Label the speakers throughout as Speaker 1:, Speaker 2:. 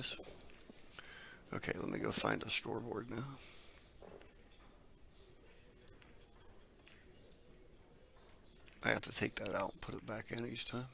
Speaker 1: guess. Okay, let me go find a scoreboard now. I have to take that out and put it back in each time.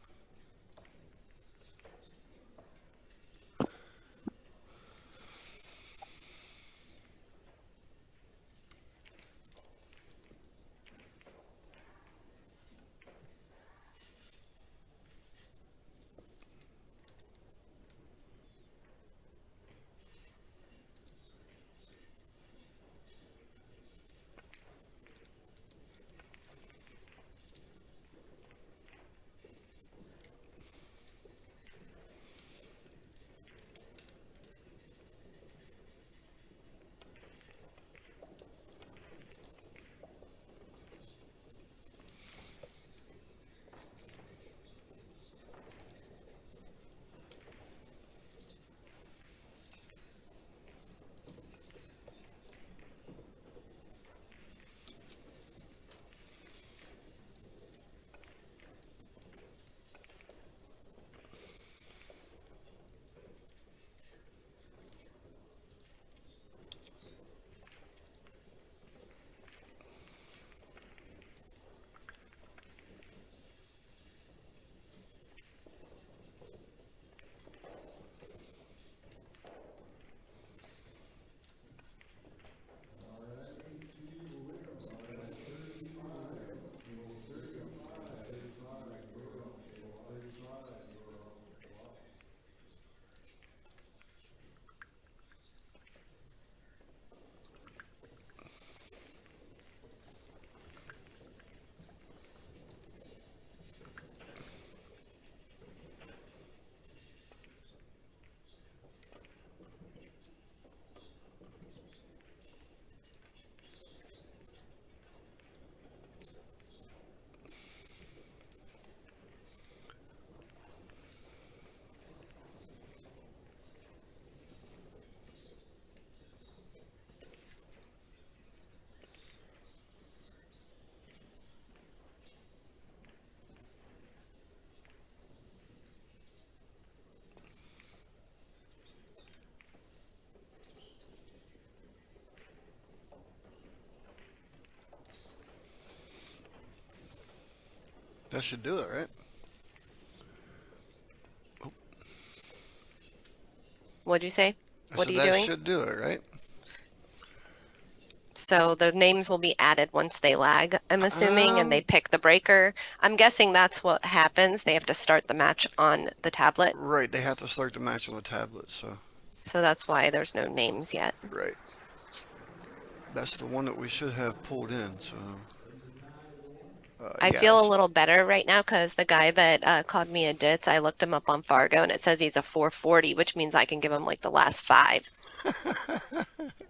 Speaker 1: That should do it, right?
Speaker 2: What'd you say?
Speaker 1: I
Speaker 2: What are
Speaker 1: said
Speaker 2: you
Speaker 1: that
Speaker 2: doing?
Speaker 1: should do it, right?
Speaker 2: So the names will be added once they lag, I'm assuming, and they
Speaker 1: Um,
Speaker 2: pick the breaker. I'm guessing that's what happens. They have to start the match on the tablet.
Speaker 1: right. They have to start the match on the tablet, so
Speaker 2: So that's why there's no names yet.
Speaker 1: right. That's the one that we should have pulled in. So
Speaker 2: I
Speaker 1: yeah.
Speaker 2: feel a little better right now because the guy that called me a ditz, I looked him up on Fargo and it says he's a 440, which means I can give him like the last five.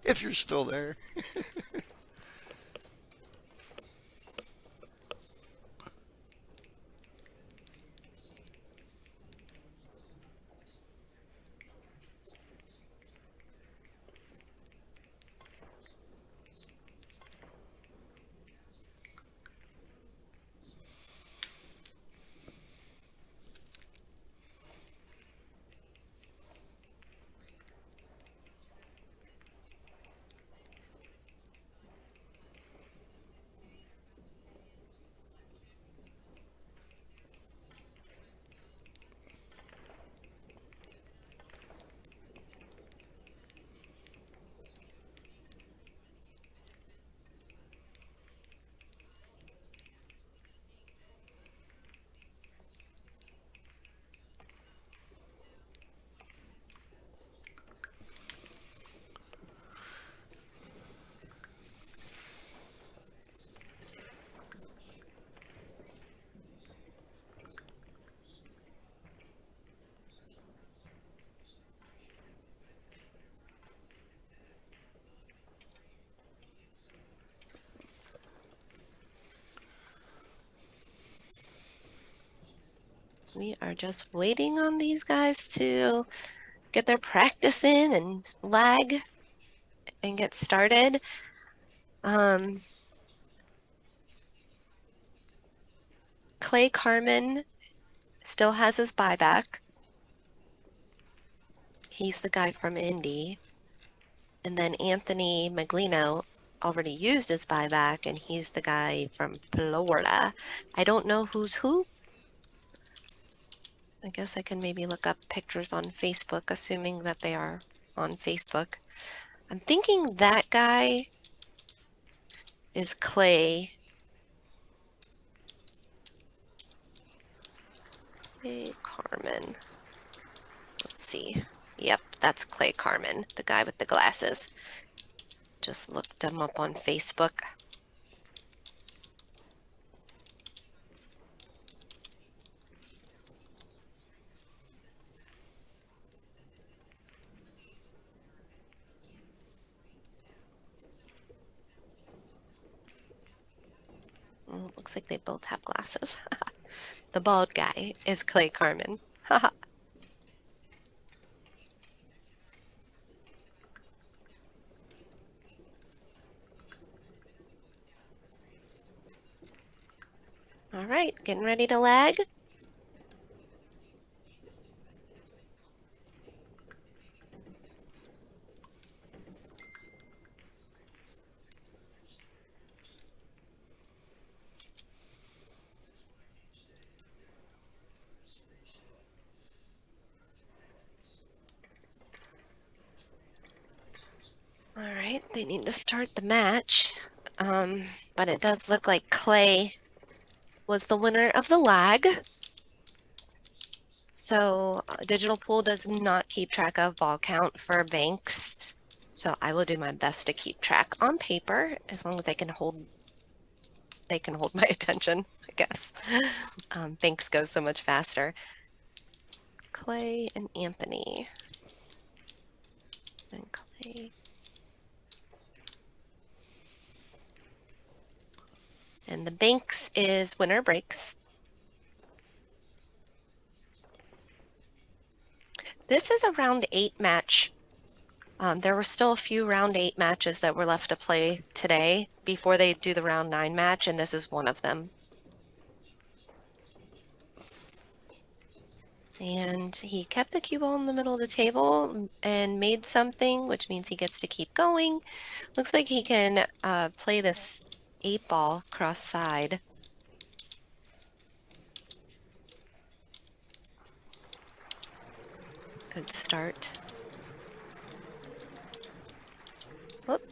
Speaker 1: If you're still there.
Speaker 2: We are just waiting on these guys to get their practice in and lag and get started. Clay Carman still has his buyback. He's the guy from Indy. And then Anthony Meglino already used his buyback, and he's the guy from Florida. I don't know who's who. I guess I can maybe look up pictures on Facebook, assuming that they are on Facebook. I'm thinking that guy is Clay. Clay Carman. Let's see. Yep, that's Clay Carman, the guy with the glasses. Just looked him up on Facebook. Looks like they both have glasses. The bald guy is Clay Carman. Haha. All right, getting ready to lag. All right, they need to start the match. But it does look like Clay was the winner of the lag. So Digital Pool does not keep track of ball count for banks. So I will do my best to keep track on paper as long as they can hold my attention, I guess. Banks go so much faster. Clay and Anthony. And Clay. And the banks is winner breaks. This is a round 8 match. There were still a few round 8 matches that were left to play today before they do the round 9 match, and this is one of them. And he kept the cue ball in the middle of the table and made something, which means he gets to keep going. Looks like he can play this 8 ball cross side. Good start. Whoop.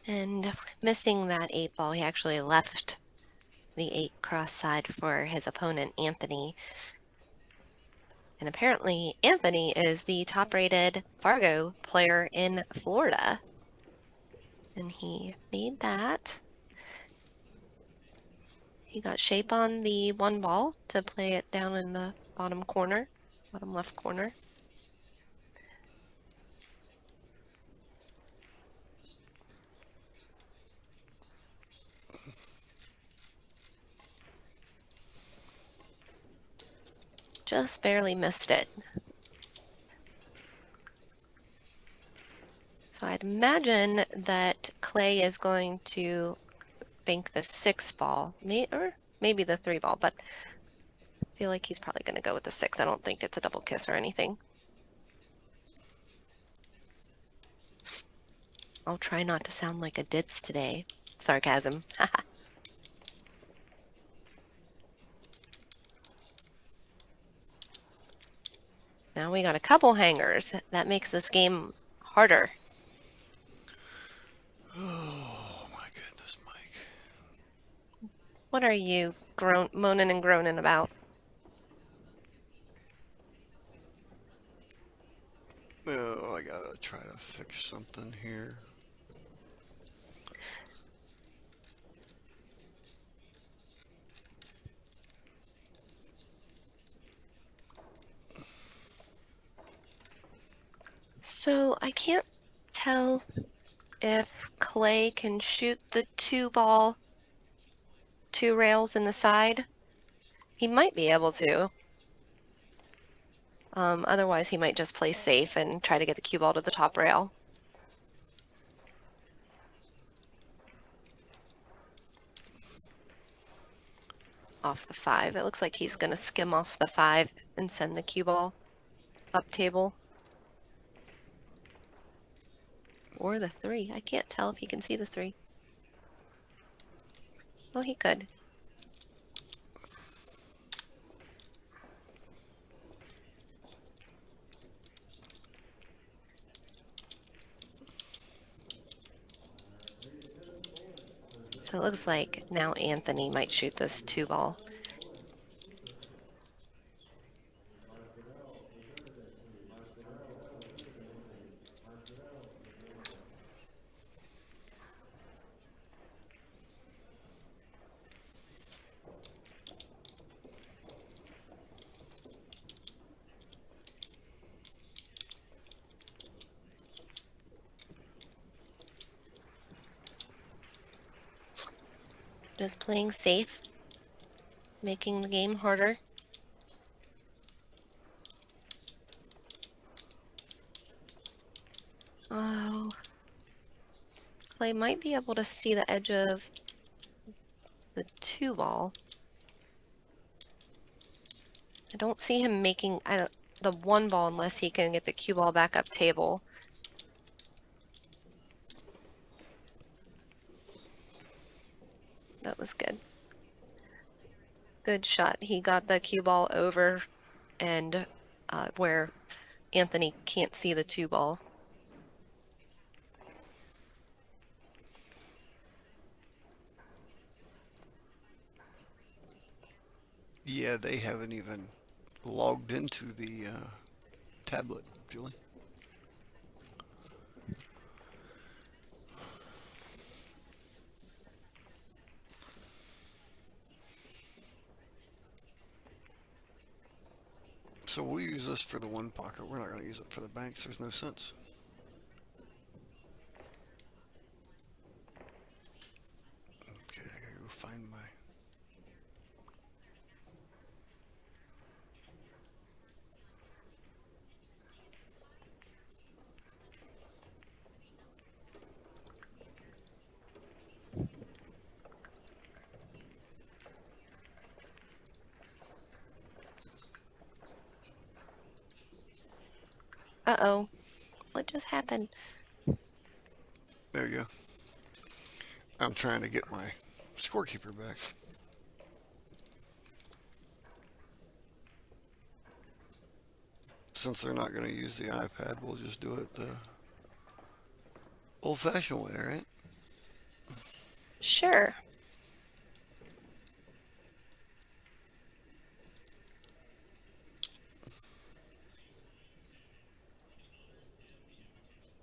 Speaker 2: And missing that 8 ball, he actually left the 8 cross side for his opponent, Anthony. And apparently, Anthony is the top-rated Fargo player in Florida. And he made that. He got shape on the 1 ball to play it down in the bottom corner, bottom left corner. Just barely missed it. So I'd imagine that Clay is going to bank the 6 ball, or maybe the 3 ball, but I feel like he's probably going to go with the 6. I don't think it's a double kiss or anything. I'll try not to sound like a ditz today. Sarcasm. Now we got a couple hangers. That makes this game harder.
Speaker 1: Oh my goodness, Mike.
Speaker 2: What are you moaning and groaning about?
Speaker 1: Oh, I gotta try to fix something here.
Speaker 2: So I can't tell if Clay can shoot the 2 ball, 2 rails in the side. He might be able to. Otherwise, he might just play safe and try to get the cue ball to the top rail. Off the 5. It looks like he's going to skim off the 5 and send the cue ball up table. Or the 3. I can't tell if he can see the 3. Well, he could. So it looks like now Anthony might shoot this 2 ball. Just playing safe, making the game harder. Oh, Clay might be able to see the edge of the 2 ball. I don't see him making the 1 ball unless he can get the cue ball back up table. That was good. Good shot. He got the cue ball over and where Anthony can't see the 2 ball.
Speaker 1: Yeah, they haven't even logged into the tablet, Julie. So we'll use this for the 1 pocket. We're not going to use it for the banks. There's no sense. Okay, I gotta go find my...
Speaker 2: Uh-oh. What just happened?
Speaker 1: There you go. I'm trying to get my scorekeeper back. Since they're not going to use the iPad, we'll just do it the old-fashioned way, right?
Speaker 2: Sure.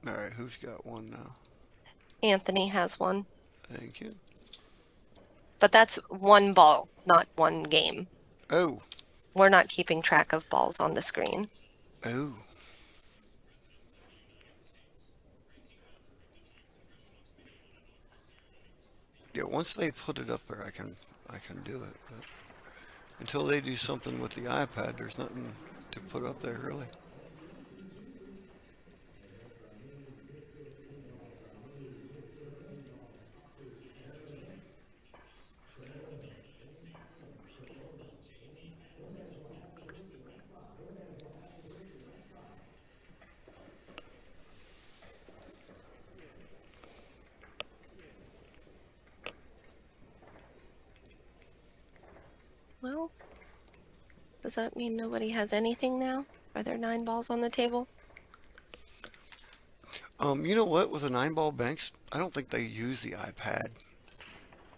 Speaker 1: All right, who's got 1 now?
Speaker 2: Anthony has 1.
Speaker 1: Thank you.
Speaker 2: But that's 1 ball, not 1 game.
Speaker 1: Oh.
Speaker 2: We're not keeping track of balls on the screen.
Speaker 1: Oh. Yeah, once they put it up there, I can do it. But until they do something with the iPad, there's nothing to put up there, really.
Speaker 2: Well, does that mean nobody has anything now? Are there 9 balls on the table?
Speaker 1: You know what? With the 9-ball banks, I don't think they use the iPad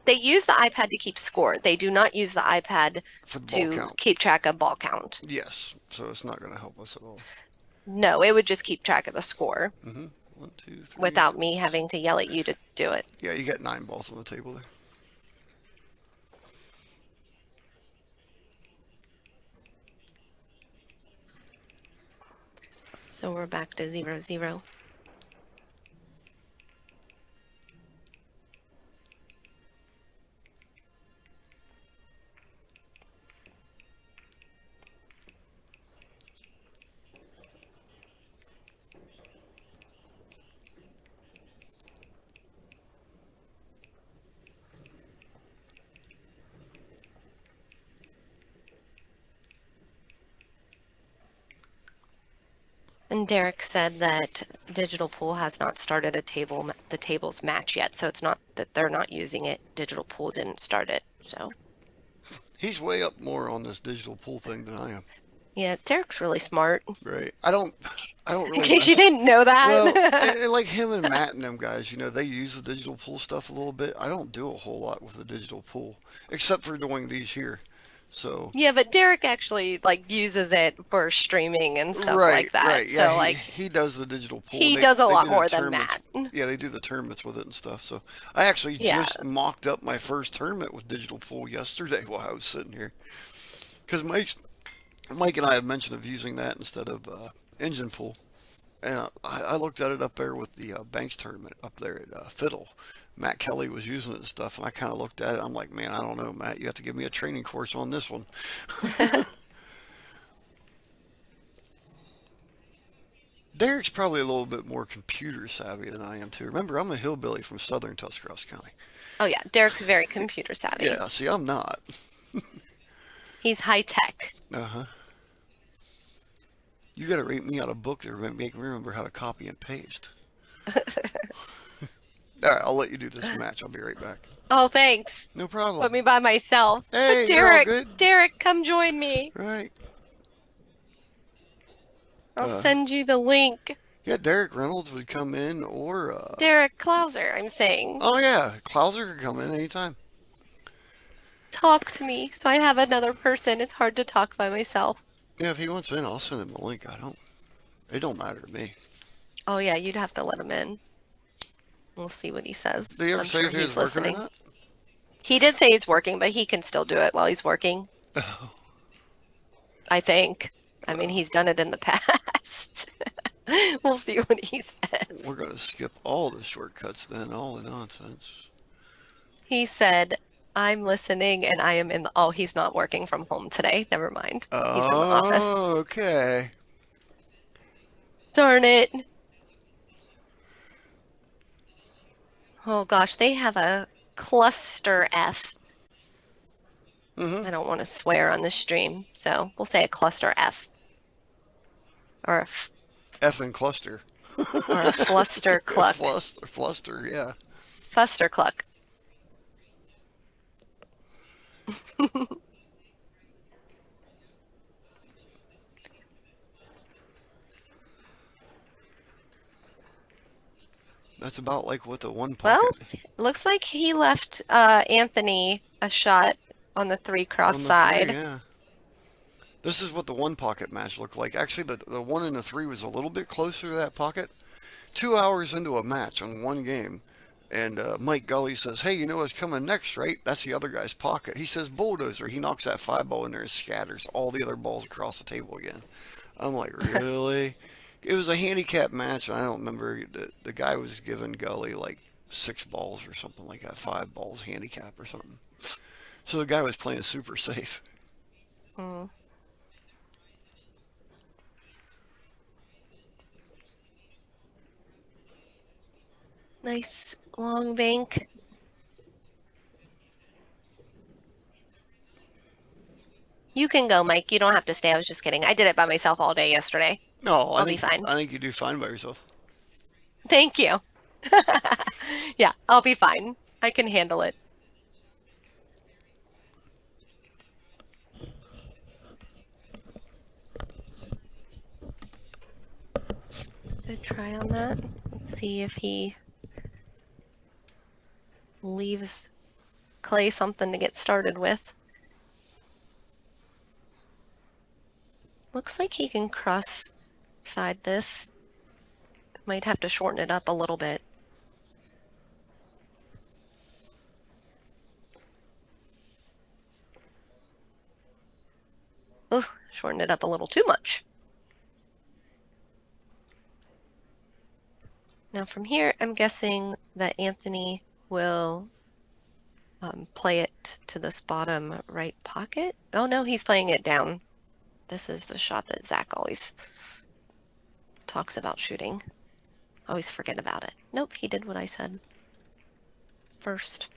Speaker 2: They use the iPad to keep score. They do not use the iPad
Speaker 1: for the ball
Speaker 2: to
Speaker 1: count.
Speaker 2: keep track of ball count.
Speaker 1: Yes, so it's not going to help us at all.
Speaker 2: No, it would just keep track of the score.
Speaker 1: 1, 2, 3.
Speaker 2: Without
Speaker 1: 4,
Speaker 2: me having to yell at you to do it.
Speaker 1: Yeah, you got 9 balls on the table there.
Speaker 2: So we're back to 0-0. And Derek said that Digital Pool has not started the tables match yet, so it's not that they're not using it. Digital Pool didn't start it, so.
Speaker 1: He's way up more on this digital pool thing than I am.
Speaker 2: Yeah, Derek's really smart.
Speaker 1: Right. I don't
Speaker 2: In
Speaker 1: really
Speaker 2: case you
Speaker 1: mess.
Speaker 2: didn't know
Speaker 1: Well,
Speaker 2: that.
Speaker 1: and like him and Matt and them guys, they use the digital pool stuff a little bit. I don't do a whole lot with the digital pool, except for doing these here. So,
Speaker 2: Yeah, but Derek actually like uses it for streaming and stuff
Speaker 1: right,
Speaker 2: like that.
Speaker 1: right, yeah,
Speaker 2: So
Speaker 1: he
Speaker 2: like
Speaker 1: he does the digital pool.
Speaker 2: he
Speaker 1: They
Speaker 2: does a
Speaker 1: they
Speaker 2: lot
Speaker 1: do the
Speaker 2: more than
Speaker 1: tournaments.
Speaker 2: Matt.
Speaker 1: Yeah, they do the tournaments with it and stuff. So, I actually
Speaker 2: Yeah.
Speaker 1: just mocked up my first tournament with digital pool yesterday while I was sitting here, because Mike and I have mentioned of using that instead of engine pool. And I looked at it up there with the Banks tournament up there at Fiddle. Matt Kelly was using it and stuff, and I kind of looked at it. I'm like, man, I don't know, Matt. You have to give me a training course on this one. Derek's probably a little bit more computer savvy than I am, too. Remember, I'm a hillbilly from southern Tuscarawas County.
Speaker 2: Oh yeah, Derek's very computer savvy.
Speaker 1: Yeah, see, I'm not.
Speaker 2: He's high tech.
Speaker 1: Uh-huh. You got to rate me out a book that make me remember how to copy and paste. All right, I'll let you do this match. I'll be right back.
Speaker 2: Oh, thanks.
Speaker 1: No problem.
Speaker 2: Put me by myself.
Speaker 1: Hey, you're all
Speaker 2: Derek,
Speaker 1: good.
Speaker 2: Derek, come join me.
Speaker 1: Right.
Speaker 2: I'll send you the link.
Speaker 1: Yeah, Derek Reynolds would come in, or
Speaker 2: Derek Klauser, I'm saying.
Speaker 1: oh yeah, Klauser could come in anytime.
Speaker 2: Talk to me so I have another person. It's hard to talk by myself.
Speaker 1: Yeah, if he wants in, I'll send him a link. It don't matter to me.
Speaker 2: Oh yeah, you'd have to let him in. We'll see what he says.
Speaker 1: Did he ever
Speaker 2: I'm
Speaker 1: say
Speaker 2: sure
Speaker 1: if he
Speaker 2: he's
Speaker 1: was working
Speaker 2: listening.
Speaker 1: or not?
Speaker 2: He did say he's working, but he can still do it while he's working. I think. I mean, he's done it in the past. We'll see what he says.
Speaker 1: We're gonna skip all the shortcuts then, all the nonsense.
Speaker 2: He said, I'm listening and I am in the... Oh, he's not working from home today. Never mind. He's in the office.
Speaker 1: Oh, okay.
Speaker 2: Darn it. Oh gosh, they have a cluster F. I don't want to swear on the stream, so we'll say a cluster F. Or a
Speaker 1: F and cluster.
Speaker 2: or a fluster cluck.
Speaker 1: Fluster, yeah.
Speaker 2: Fuster cluck.
Speaker 1: That's about like what the one
Speaker 2: Well,
Speaker 1: pocket.
Speaker 2: looks like he left Anthony a shot on the 3-cross
Speaker 1: On the
Speaker 2: side.
Speaker 1: 3, yeah. This is what the one pocket match looked like. Actually, the 1 and the 3 was a little bit closer to that pocket. 2 hours into a match on one game, and Mike Gully says, hey, you know what's coming next, right? That's the other guy's pocket. He says bulldozer. He knocks that 5 ball in there and scatters all the other balls across the table again. I'm like, really? It was a handicap match, and I don't remember. The guy was giving Gully like 6 balls or something like that, 5 balls handicap or something. So the guy was playing super safe.
Speaker 2: Mm. Nice long bank. You can go, Mike. You don't have to stay. I was just kidding. I did it by myself all day yesterday.
Speaker 1: No,
Speaker 2: I'll be fine.
Speaker 1: I think you do fine by yourself.
Speaker 2: Thank you. Yeah, I'll be fine. I can handle it. Good try on that. Let's see if he leaves Clay something to get started with. Looks like he can cross side this. Might have to shorten it up a little bit. Ugh, shorten it up a little too much. Now from here, I'm guessing that Anthony will play it to this bottom right pocket. Oh no, he's playing it down. This is the shot that Zach always talks about shooting. Always forget about it. Nope, he did what I said first.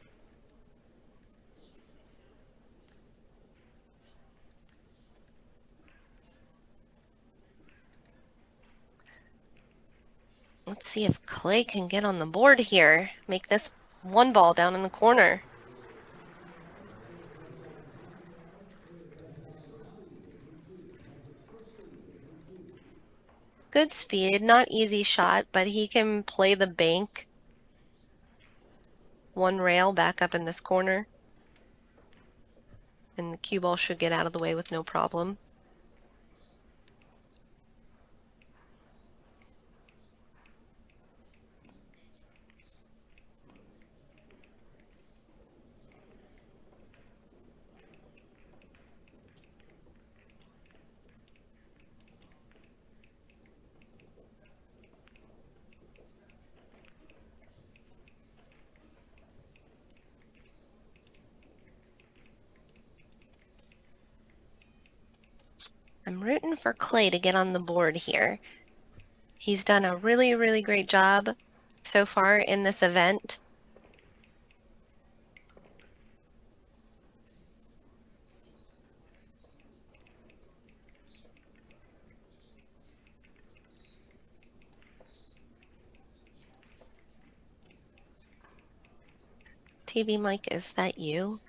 Speaker 2: Let's see if Clay can get on the board here. Make this one ball down in the corner. Good speed, not easy shot, but he can play the bank. One rail back up in this corner. And the cue ball should get out of the way with no problem. I'm rooting for Clay to get on the board here. He's done a really, really great job so far in this event. TvMike, is that you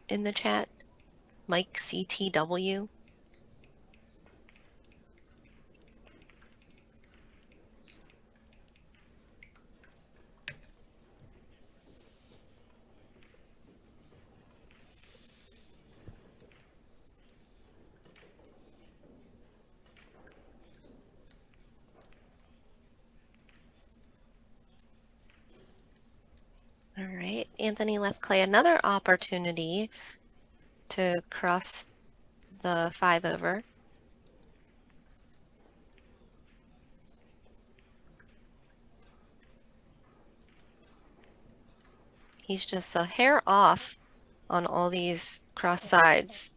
Speaker 2: in the chat? Mike CTW? All right, Anthony left Clay another opportunity to cross the 5 over. He's just a hair off on all these cross sides.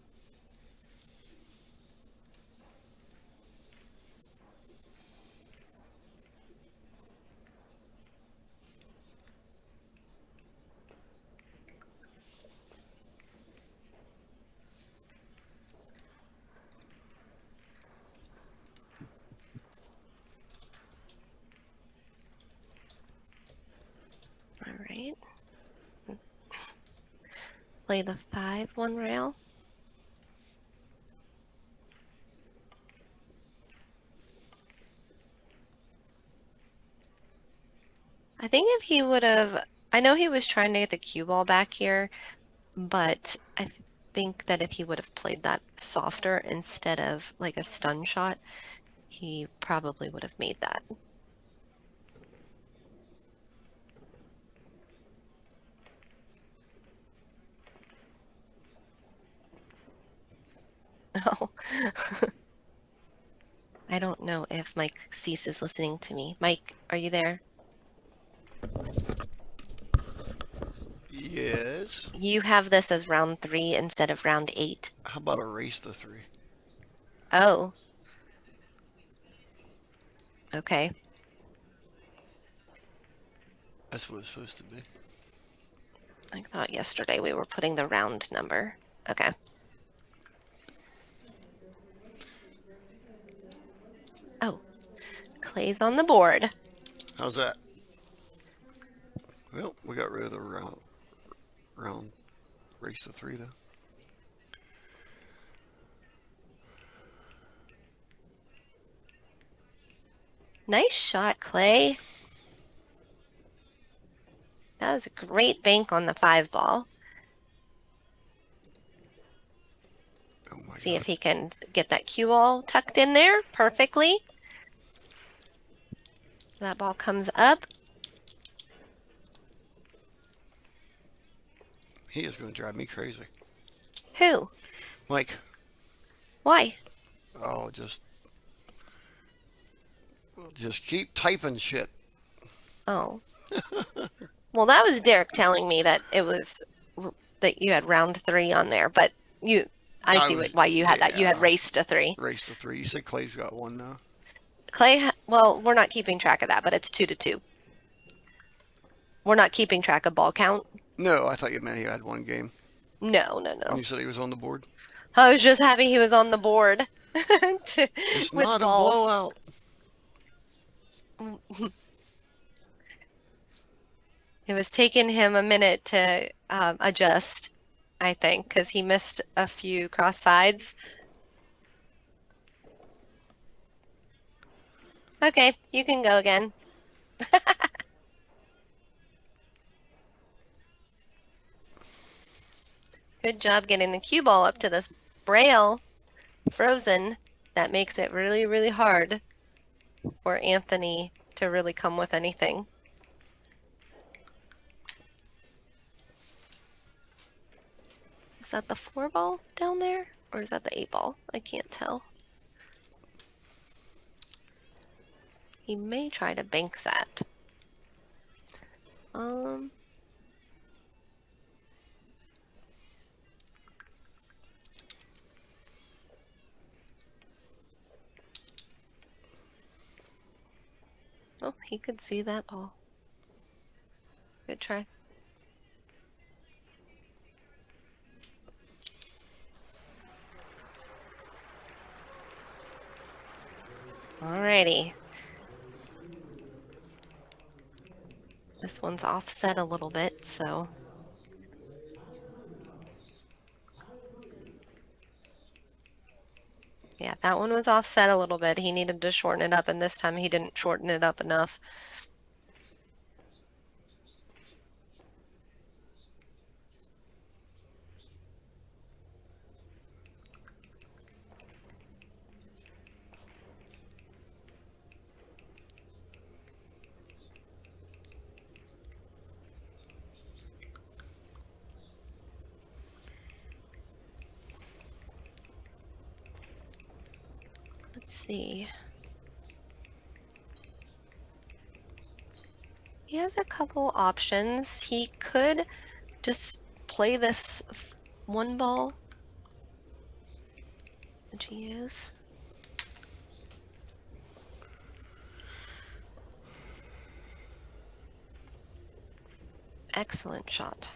Speaker 2: All right. Play the 5 one rail. I think if he would have, I know he was trying to get the cue ball back here, but I think that if he would have played that softer instead of like a stun shot, he probably would have made that. Oh. I don't know if Mike Cease is listening to me. Mike, are you there?
Speaker 1: Yes.
Speaker 2: You have this as round 3 instead of round 8.
Speaker 1: How about a race to 3?
Speaker 2: Oh. Okay.
Speaker 1: That's what it's supposed to be.
Speaker 2: I thought yesterday we were putting the round number. Okay. Oh. Clay's on the board.
Speaker 1: How's that? Well, we got rid of the round race to 3 though.
Speaker 2: Nice shot, Clay. That was a great bank on the 5 ball.
Speaker 1: Oh my
Speaker 2: See
Speaker 1: God.
Speaker 2: if he can get that cue ball tucked in there perfectly. That ball comes up.
Speaker 1: He is going to drive me crazy.
Speaker 2: Who?
Speaker 1: Mike.
Speaker 2: Why?
Speaker 1: Oh, just keep typing shit.
Speaker 2: Oh. Well, that was Derek telling me that it was that you had round 3 on there, but I see why you had that. You had race to 3.
Speaker 1: Race to 3. You said Clay's got 1 now.
Speaker 2: Clay, well, we're not keeping track of that, but it's 2-2. We're not keeping track of ball count.
Speaker 1: No, I thought you meant he had 1 game.
Speaker 2: No.
Speaker 1: When you said he was on the board.
Speaker 2: I was just happy he was on the board.
Speaker 1: It's not balls. A blowout.
Speaker 2: It was taking him a minute to adjust, I think, because he missed a few cross sides. Okay, you can go again. Good job getting the cue ball up to this braille frozen. That makes it really, really hard for Anthony to really come with anything. Is that the 4 ball down there? Or is that the 8 ball? I can't tell. He may try to bank that. Oh, he could see that ball. Good try. Alrighty. This one's offset a little bit, so. Yeah, that one was offset a little bit. He needed to shorten it up, and this time he didn't shorten it up enough. Let's see. He has a couple options. He could just play this 1 ball, which he is. Excellent shot.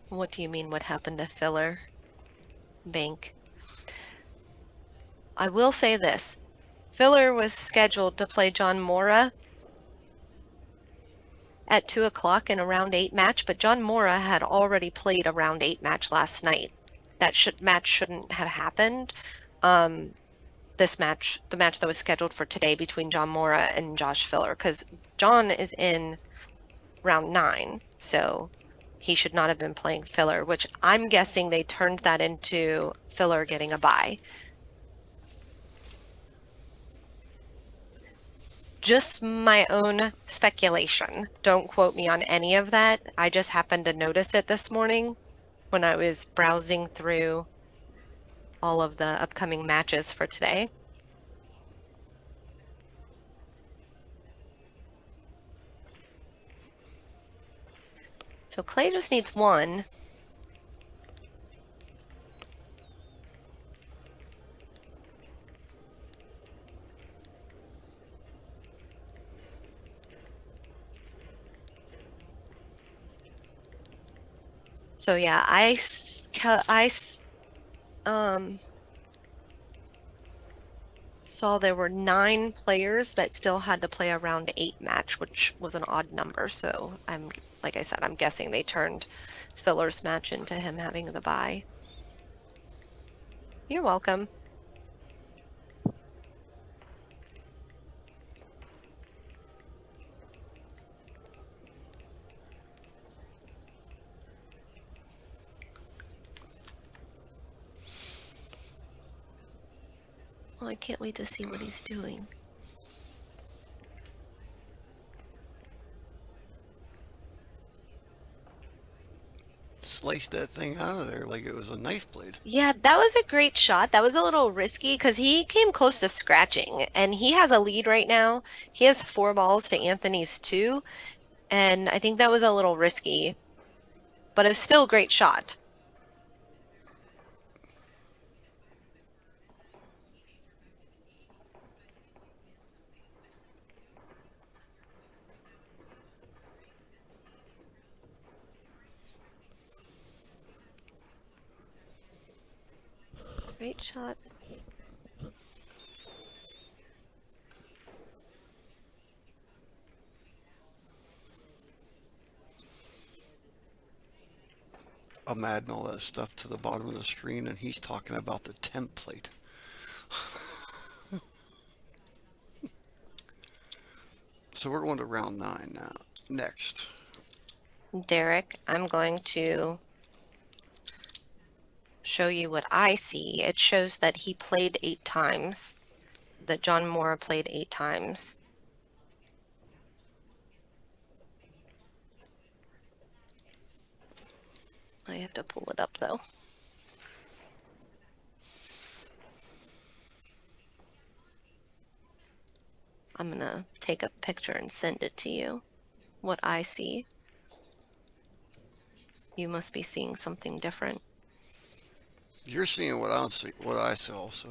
Speaker 2: What do you mean, what happened to filler? Bank. I will say this. Filler was scheduled to play John Mora at 2 o'clock in a round 8 match, but John Mora had already played a round 8 match last night. That match shouldn't have happened. This match, the match that was scheduled for today between John Mora and Josh Filler, because John is in round 9, so he should not have been playing Filler, which I'm guessing they turned that into Filler getting a bye. Just my own speculation. Don't quote me on any of that. I just happened to notice it this morning when I was browsing through all of the upcoming matches for today. So Clay just needs 1. So yeah, I saw there were 9 players that still had to play a round 8 match, which was an odd number. So like I said, I'm guessing they turned Filler's match into him having the bye. You're welcome. Oh, I can't wait to see what he's doing.
Speaker 1: Sliced that thing out of there like it was a knife blade.
Speaker 2: Yeah, that was a great shot. That was a little risky because he came close to scratching, and he has a lead right now. He has 4 balls to Anthony's 2, and I think that was a little risky, but it was still a great shot. Great shot.
Speaker 1: I'm adding all that stuff to the bottom of the screen, and he's talking about the template. So we're going to round 9 now. Next.
Speaker 2: Derek, I'm going to show you what I see. It shows that he played 8 times, that John Mora played 8 times. I have to pull it up though. I'm gonna take a picture and send it to you. What I see. You must be seeing something different.
Speaker 1: You're seeing what I'm seeing, what I see also.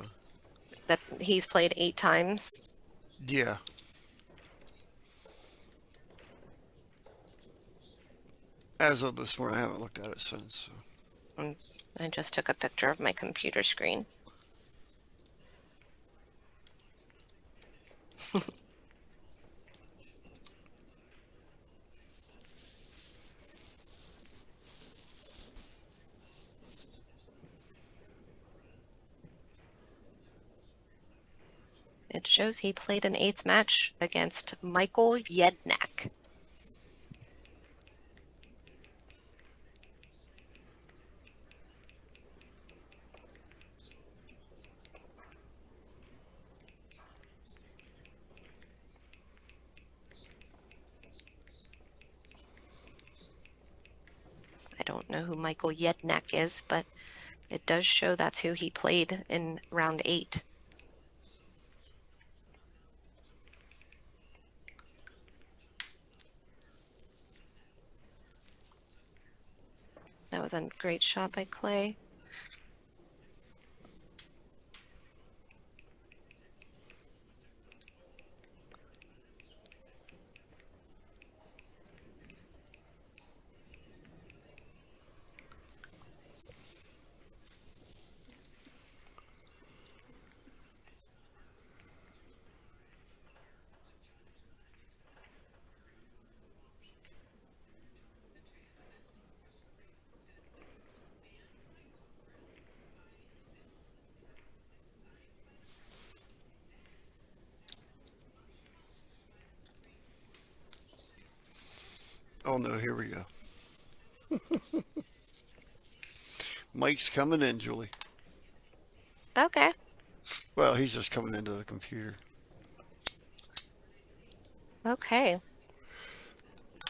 Speaker 2: That he's played 8 times.
Speaker 1: Yeah. As of this morning, I haven't looked at it since. So.
Speaker 2: I just took a picture of my computer screen. It shows he played an 8th match against Michael Yednak. I don't know who Michael Yednak is, but it does show that's who he played in round 8. That was a great shot by Clay.
Speaker 1: Oh no, here we go. Mike's coming in, Julie.
Speaker 2: Okay.
Speaker 1: Well, he's just coming into the computer.
Speaker 2: Okay.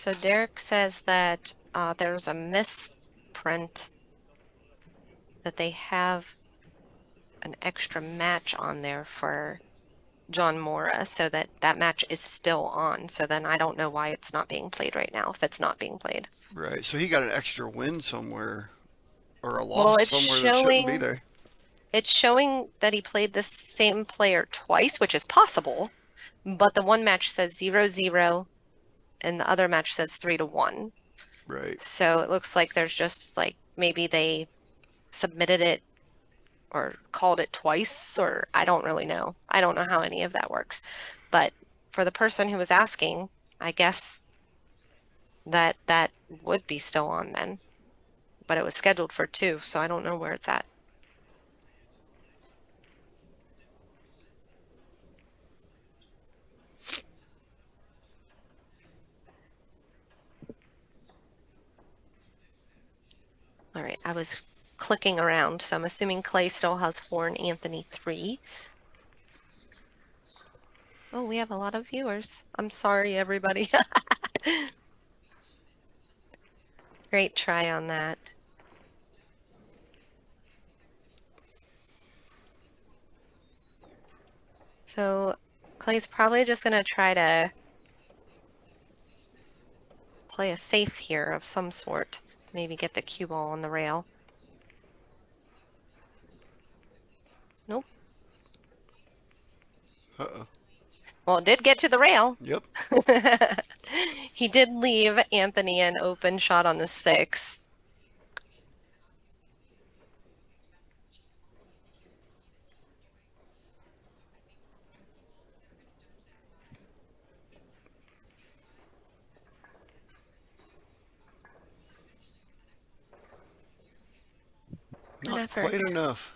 Speaker 2: So Derek says that there's a misprint that they have an extra match on there for John Mora, so that match is still on. So then I don't know why it's not being played right now, if it's not being played.
Speaker 1: Right. So he got an extra win somewhere, or a
Speaker 2: Well,
Speaker 1: loss
Speaker 2: it's
Speaker 1: somewhere that shouldn't be
Speaker 2: showing
Speaker 1: there.
Speaker 2: it's showing that he played the same player twice, which is possible, but the one match says 0-0 and the other match says 3-1.
Speaker 1: Right.
Speaker 2: So it looks like there's just like maybe they submitted it or called it twice, or I don't really know. I don't know how any of that works. But for the person who was asking, I guess that would be still on then. But it was scheduled for 2, so I don't know where it's at. All right, I was clicking around, so I'm assuming Clay still has 4 and Anthony 3. Oh, we have a lot of viewers. I'm sorry, everybody. Great try on that. So Clay's probably just going to try to play a safe here of some sort. Maybe get the cue ball on the rail. Nope.
Speaker 1: Uh-oh.
Speaker 2: Well, it did get to the rail.
Speaker 1: Yep.
Speaker 2: He did leave Anthony an open shot on the 6. effort.
Speaker 1: quite enough.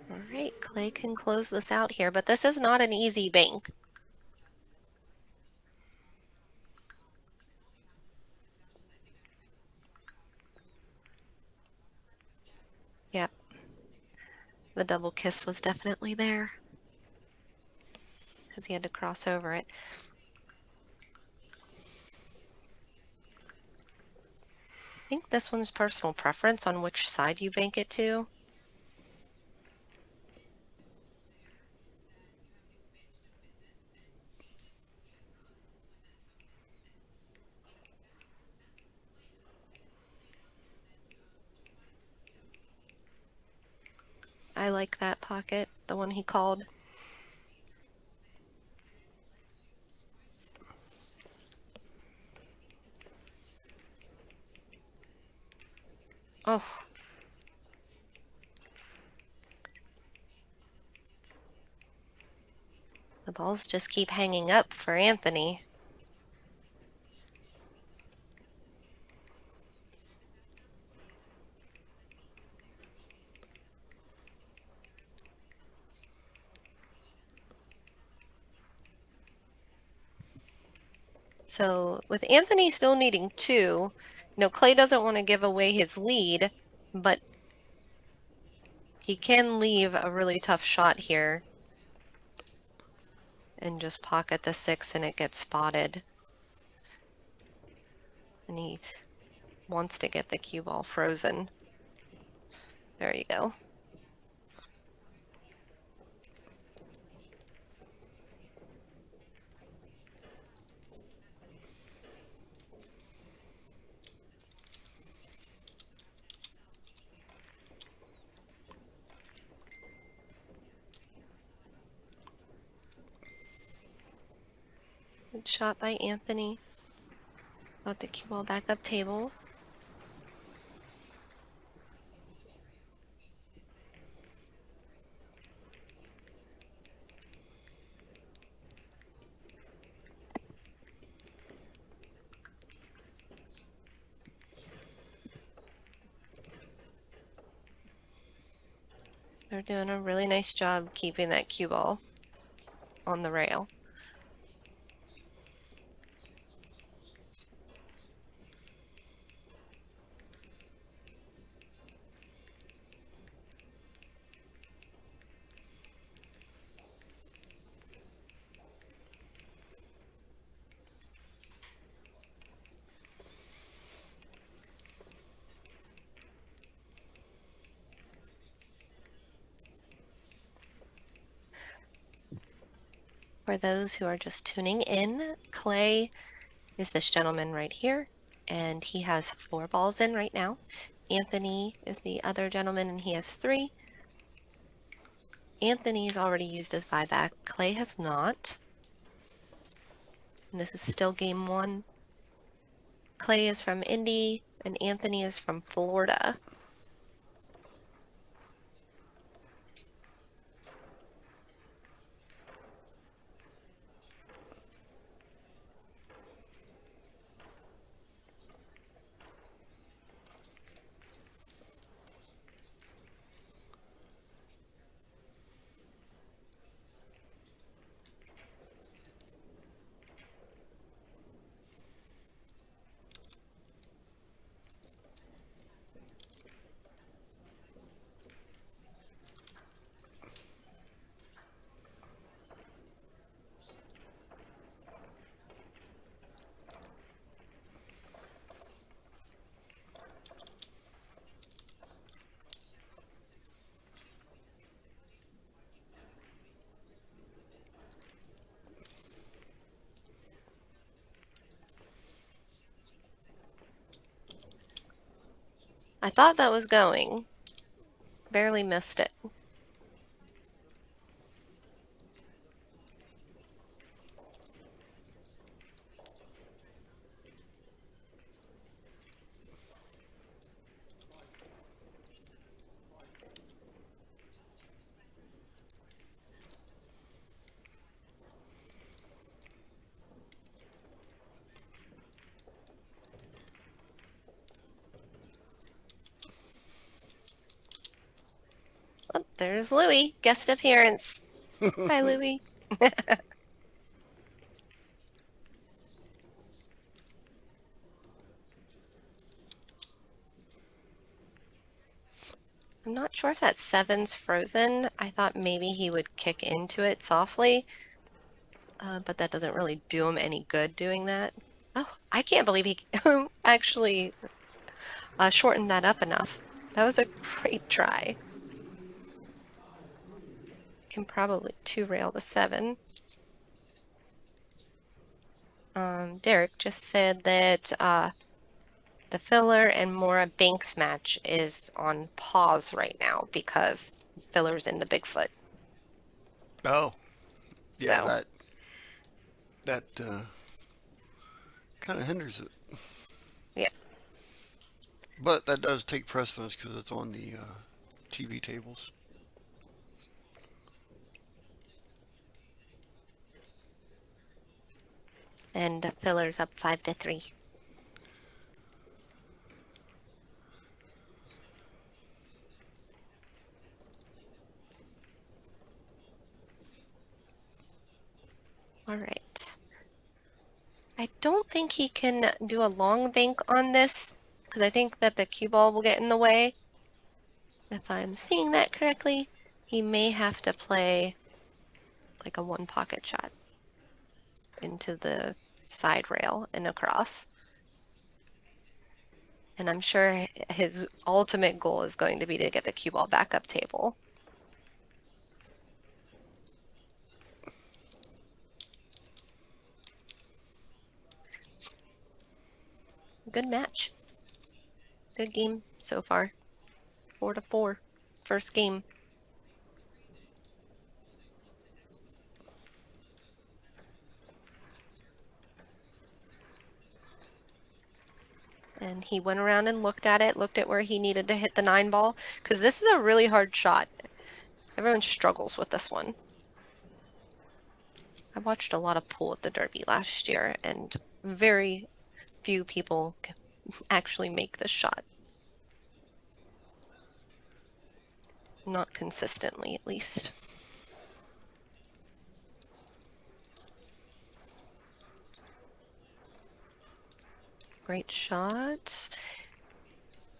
Speaker 2: All right, Clay can close this out here, but this is not an easy bank. Yep. The double kiss was definitely there because he had to cross over it. I think this one's personal preference on which side you bank it to. I like that pocket, the one he called. Oh. The balls just keep hanging up for Anthony. So with Anthony still needing 2, Clay doesn't want to give away his lead, but he can leave a really tough shot here and just pocket the 6 and it gets spotted. And he wants to get the cue ball frozen. There you go. Good shot by Anthony. Got the cue ball back up table. They're doing a really nice job keeping that cue ball on the rail. For those who are just tuning in, Clay is this gentleman right here, and he has 4 balls in right now. Anthony is the other gentleman, and he has 3. Anthony's already used his buyback. Clay has not. And this is still game 1. Clay is from Indy, and Anthony is from Florida. I thought that was going. Barely missed it. there's Louie, guest appearance. Hi, Louie. I'm not sure if that seven's frozen. I thought maybe he would kick into it softly, but that doesn't really do him any good doing that. Oh, I can't believe he actually shortened that up enough. That was a great try. Can probably two-rail the seven. Derek just said that the Filler and Mora Banks match is on pause right now because Filler's in the Bigfoot.
Speaker 1: Oh, yeah,
Speaker 2: So,
Speaker 1: that kind of hinders it.
Speaker 2: yeah.
Speaker 1: But that does take precedence because it's on the TV tables.
Speaker 2: And Filler's up 5-3. All right. I don't think he can do a long bank on this because I think that the cue ball will get in the way. If I'm seeing that correctly, he may have to play like a one pocket shot into the side rail and across. And I'm sure his ultimate goal is going to be to get the cue ball back up table. Good match. Good game so far. 4-4. First game. And he went around and looked at it, looked at where he needed to hit the 9 ball, because this is a really hard shot. Everyone struggles with this one. I watched a lot of pool at the Derby last year, and very few people actually make this shot. Not consistently, at least. Great shot.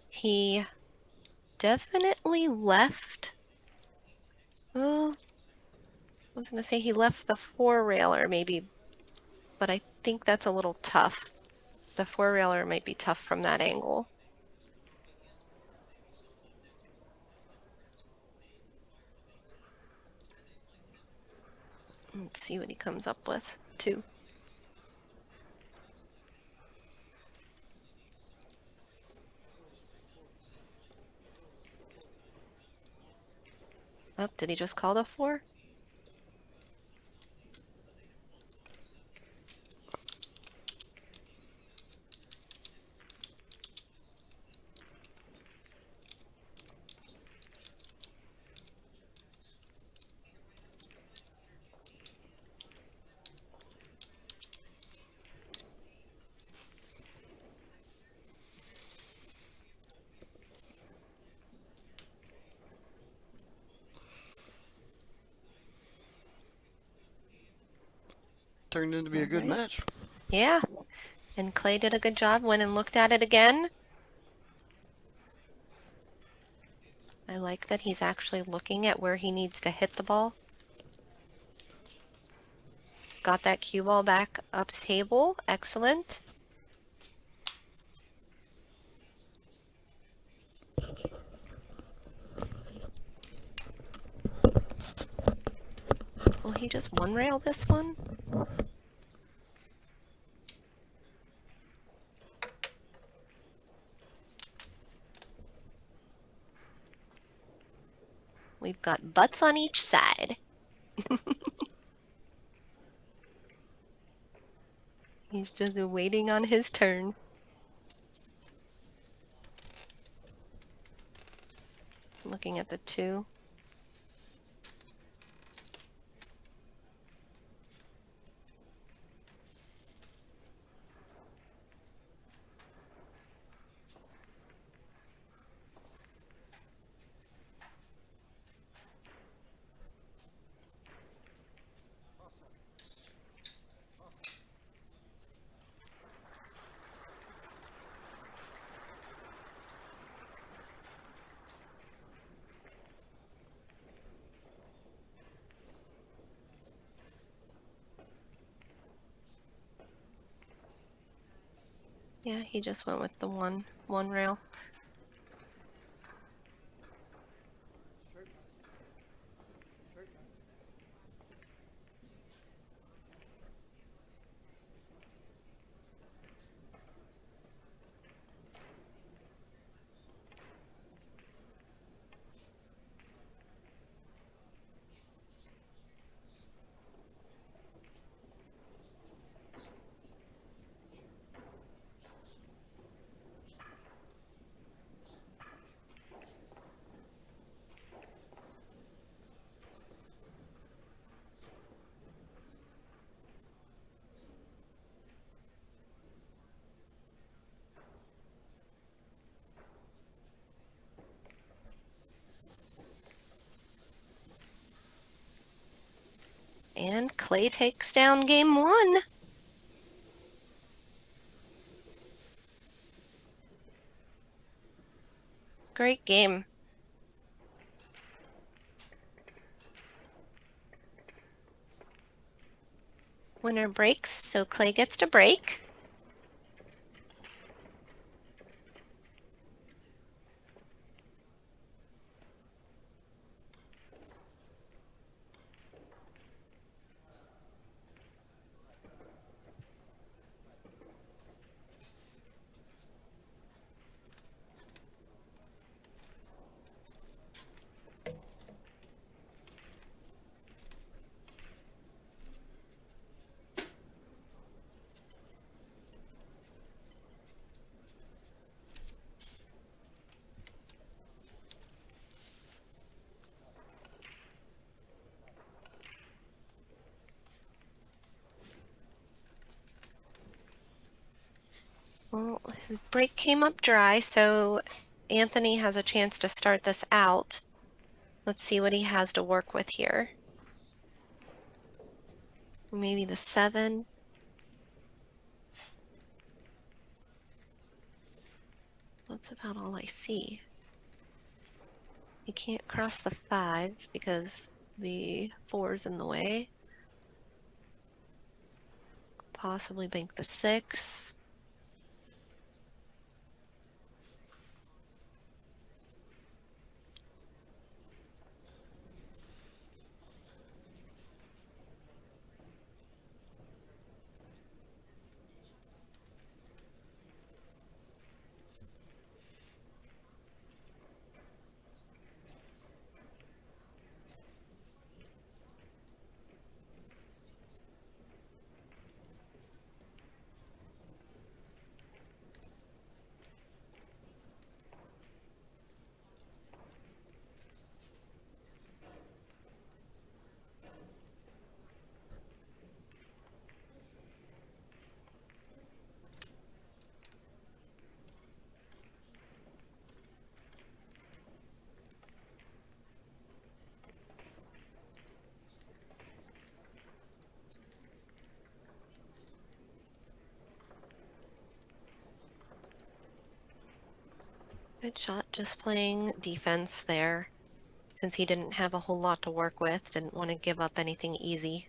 Speaker 2: He definitely left. Oh, I was going to say he left the 4-railer maybe, but I think that's a little tough. The 4-railer might be tough from that angle. Let's see what he comes up with. 2. Oh, did he just call the 4?
Speaker 1: Turned into be a good match.
Speaker 2: Yeah, and Clay did a good job, went and looked at it again. I like that he's actually looking at where he needs to hit the ball. Got that cue ball back up table. Excellent. Will he just one rail this one? We've got butts on each side. He's just waiting on his turn. Looking at the 2. Yeah, he just went with the one rail. And Clay takes down game one. Great game. Winner breaks, so Clay gets to break. Well, his break came up dry, so Anthony has a chance to start this out. Let's see what he has to work with here. Maybe the 7. That's about all I see. He can't cross the 5 because the 4's in the way. Possibly bank the 6. Good shot, just playing defense there. Since he didn't have a whole lot to work with, didn't want to give up anything easy.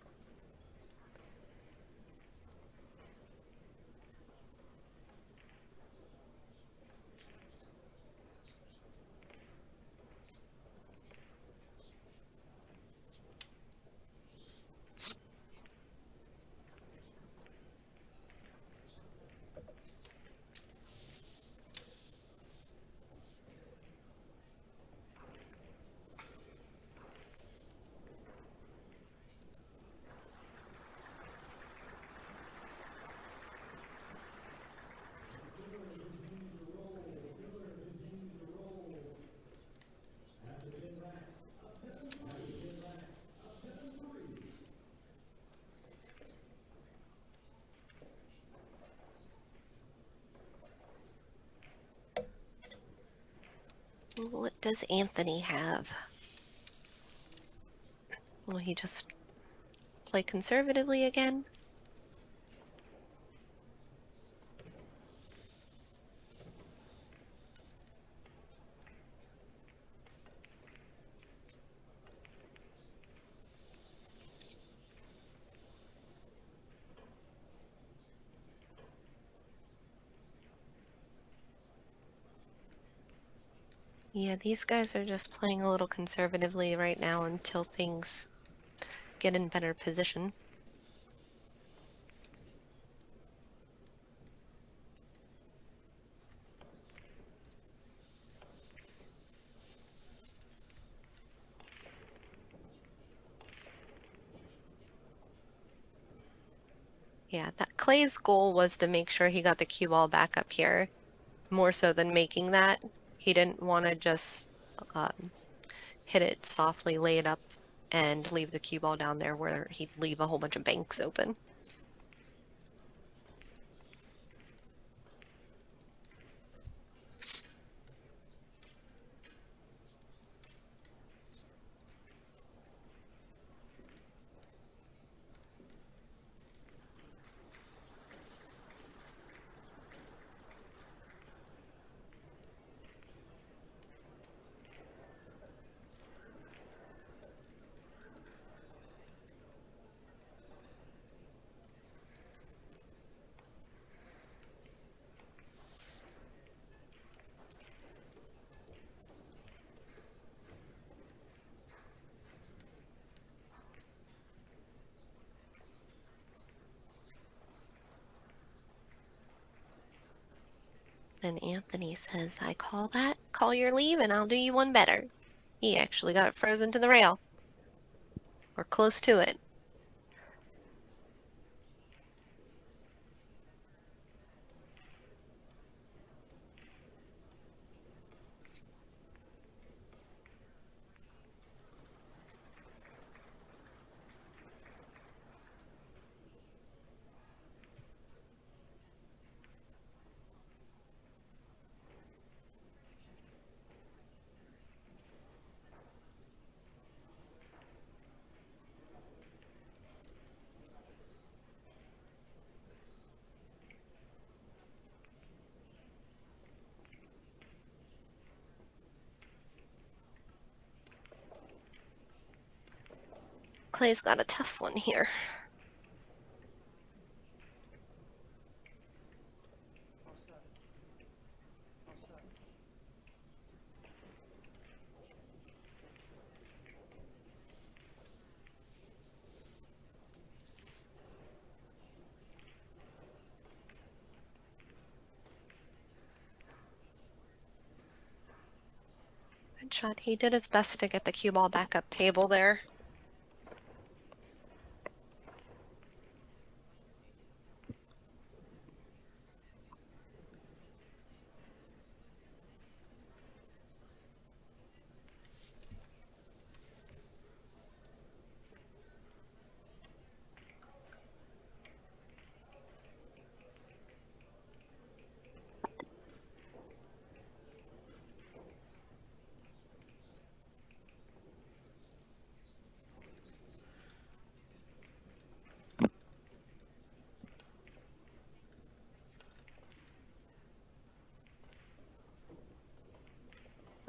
Speaker 2: What does Anthony have? Will he just play conservatively again? Yeah, these guys are just playing a little conservatively right now until things get in better position. Yeah, that Clay's goal was to make sure he got the cue ball back up here, more so than making that. He didn't want to just hit it softly, lay it up, and leave the cue ball down there where he'd leave a whole bunch of banks open. And Anthony says, I call that, call your leave, and I'll do you one better. He actually got it frozen to the rail, or close to it. Clay's got a tough one here. Good shot. He did his best to get the cue ball back up table there.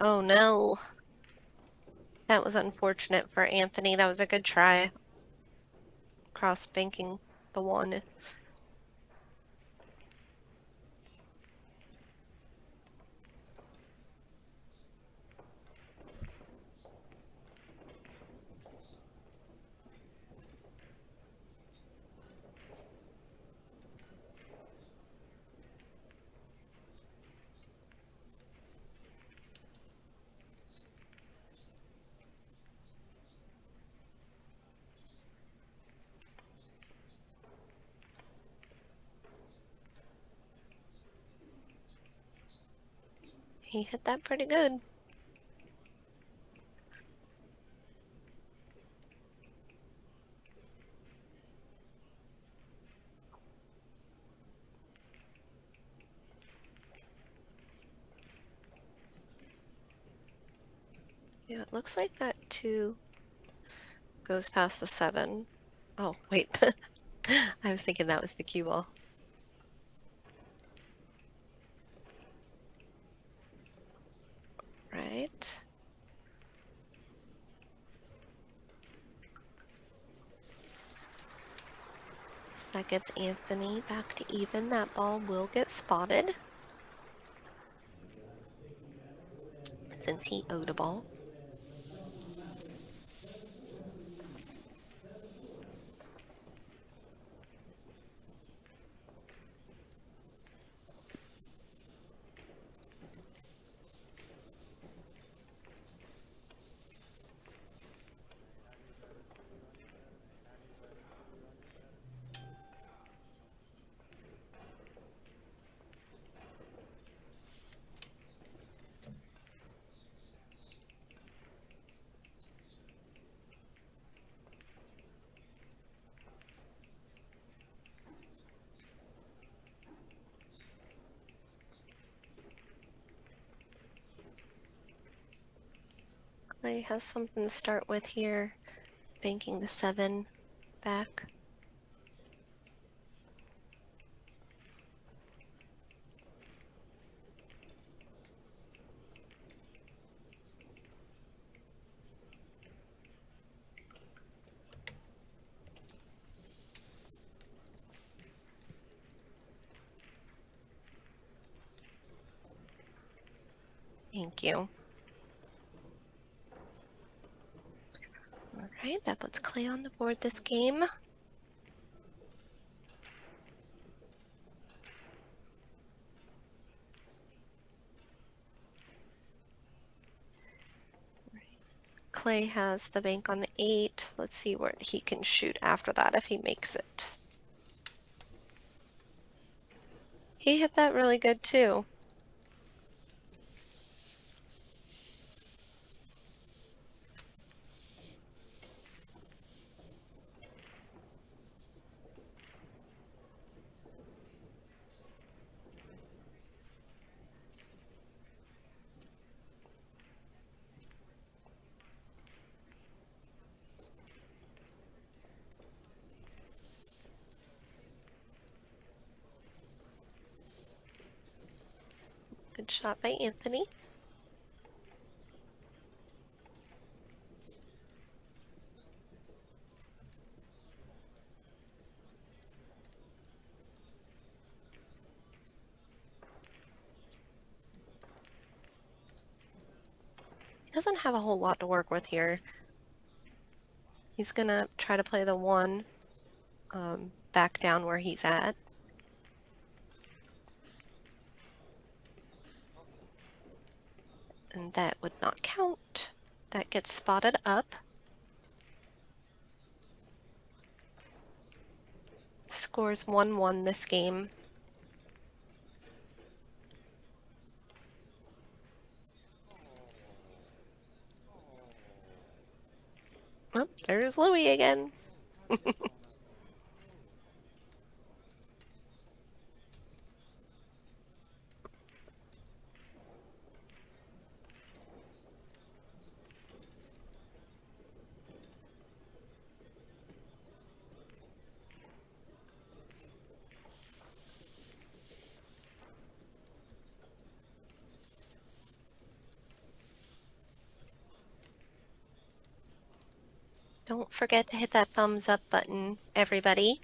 Speaker 2: Oh no. That was unfortunate for Anthony. That was a good try. Cross banking the one. He hit that pretty good. Yeah, it looks like that 2 goes past the 7. Oh, wait. I was thinking that was the cue ball. Right. So that gets Anthony back to even. That ball will get spotted. since he owed a ball. Clay has something to start with here, banking the 7 back. Thank you. All right, that puts Clay on the board this game. Clay has the bank on the 8. Let's see where he can shoot after that if he makes it. He hit that really good too. Good shot by Anthony. He doesn't have a whole lot to work with here. He's gonna try to play the 1 back down where he's at. And that would not count. That gets spotted up. Scores 1-1 this game. Oh, there's Louie again. Don't forget to hit that thumbs up button, everybody.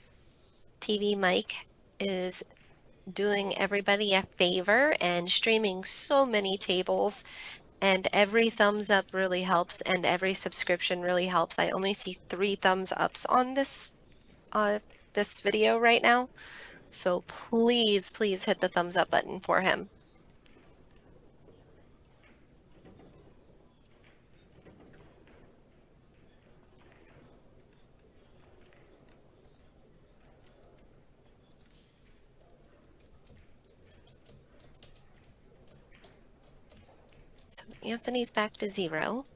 Speaker 2: TvMike is doing everybody a favor and streaming so many tables, and every thumbs up really helps and every subscription really helps. I only see 3 thumbs ups on this video right now. So please, please hit the thumbs up button for him. So Anthony's back to 0.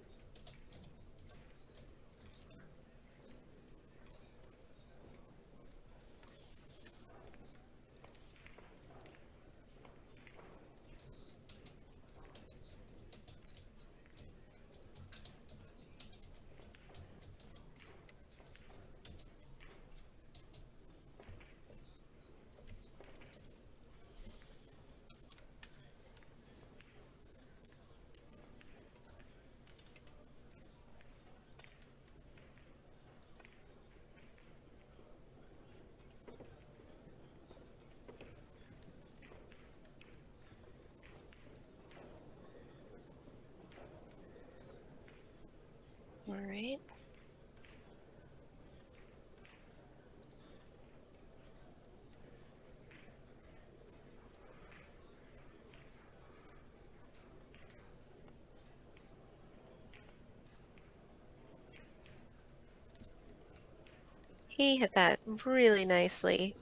Speaker 2: He hit that really nicely.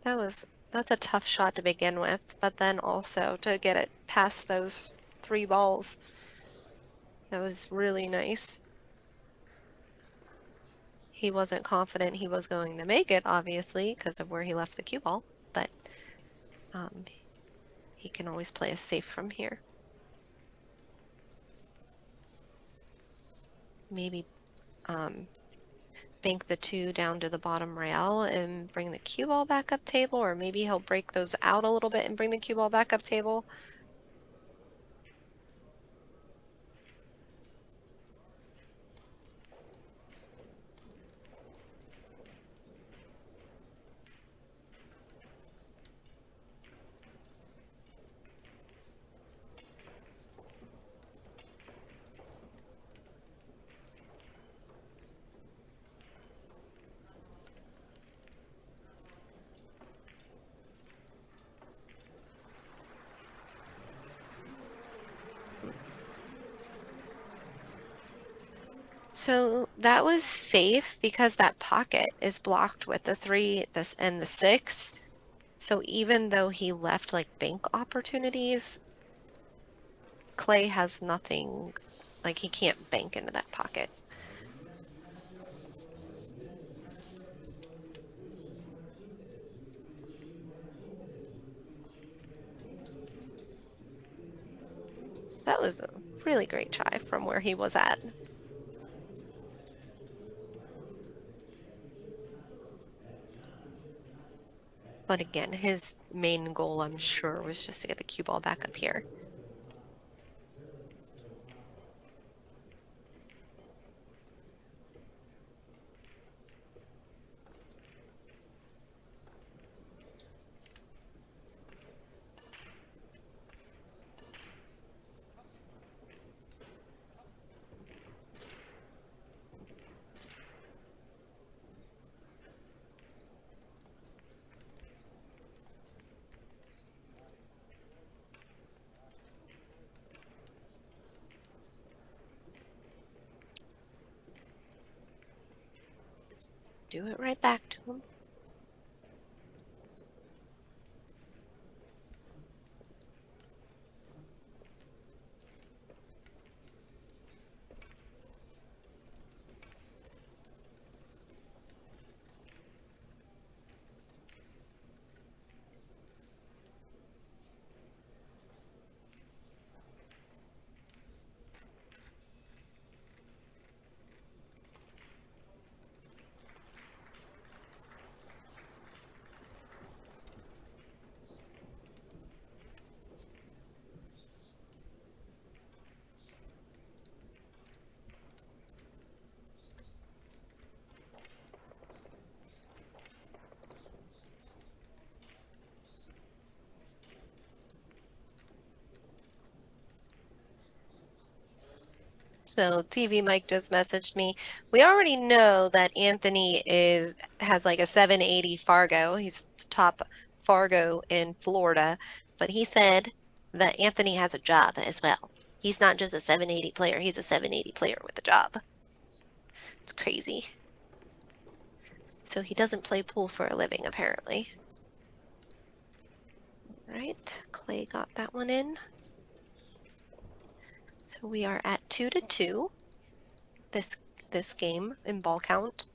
Speaker 2: That's a tough shot to begin with, but then also to get it past those 3 balls, that was really nice. He wasn't confident he was going to make it, obviously, because of where he left the cue ball, but um, he can always play it safe from here. Maybe bank the 2 down to the bottom rail and bring the cue ball back up table, or maybe he'll break those out a little bit and bring the cue ball back up table. So that was safe because that pocket is blocked with the 3, this and the 6. So even though he left like bank opportunities, Clay has nothing, like he can't bank into that pocket. That was a really great try from where he was at. But again, his main goal, I'm sure, was just to get the cue ball back up here. Do it right back to him. So TvMike just messaged me. We already know that Anthony has like a 780 Fargo. He's the top Fargo in Florida, but he said that Anthony has a job as well. He's not just a 780 player, he's a 780 player with a job. It's crazy. So he doesn't play pool for a living, apparently. All right, Clay got that one in. So we are at 2-2 this game in ball count.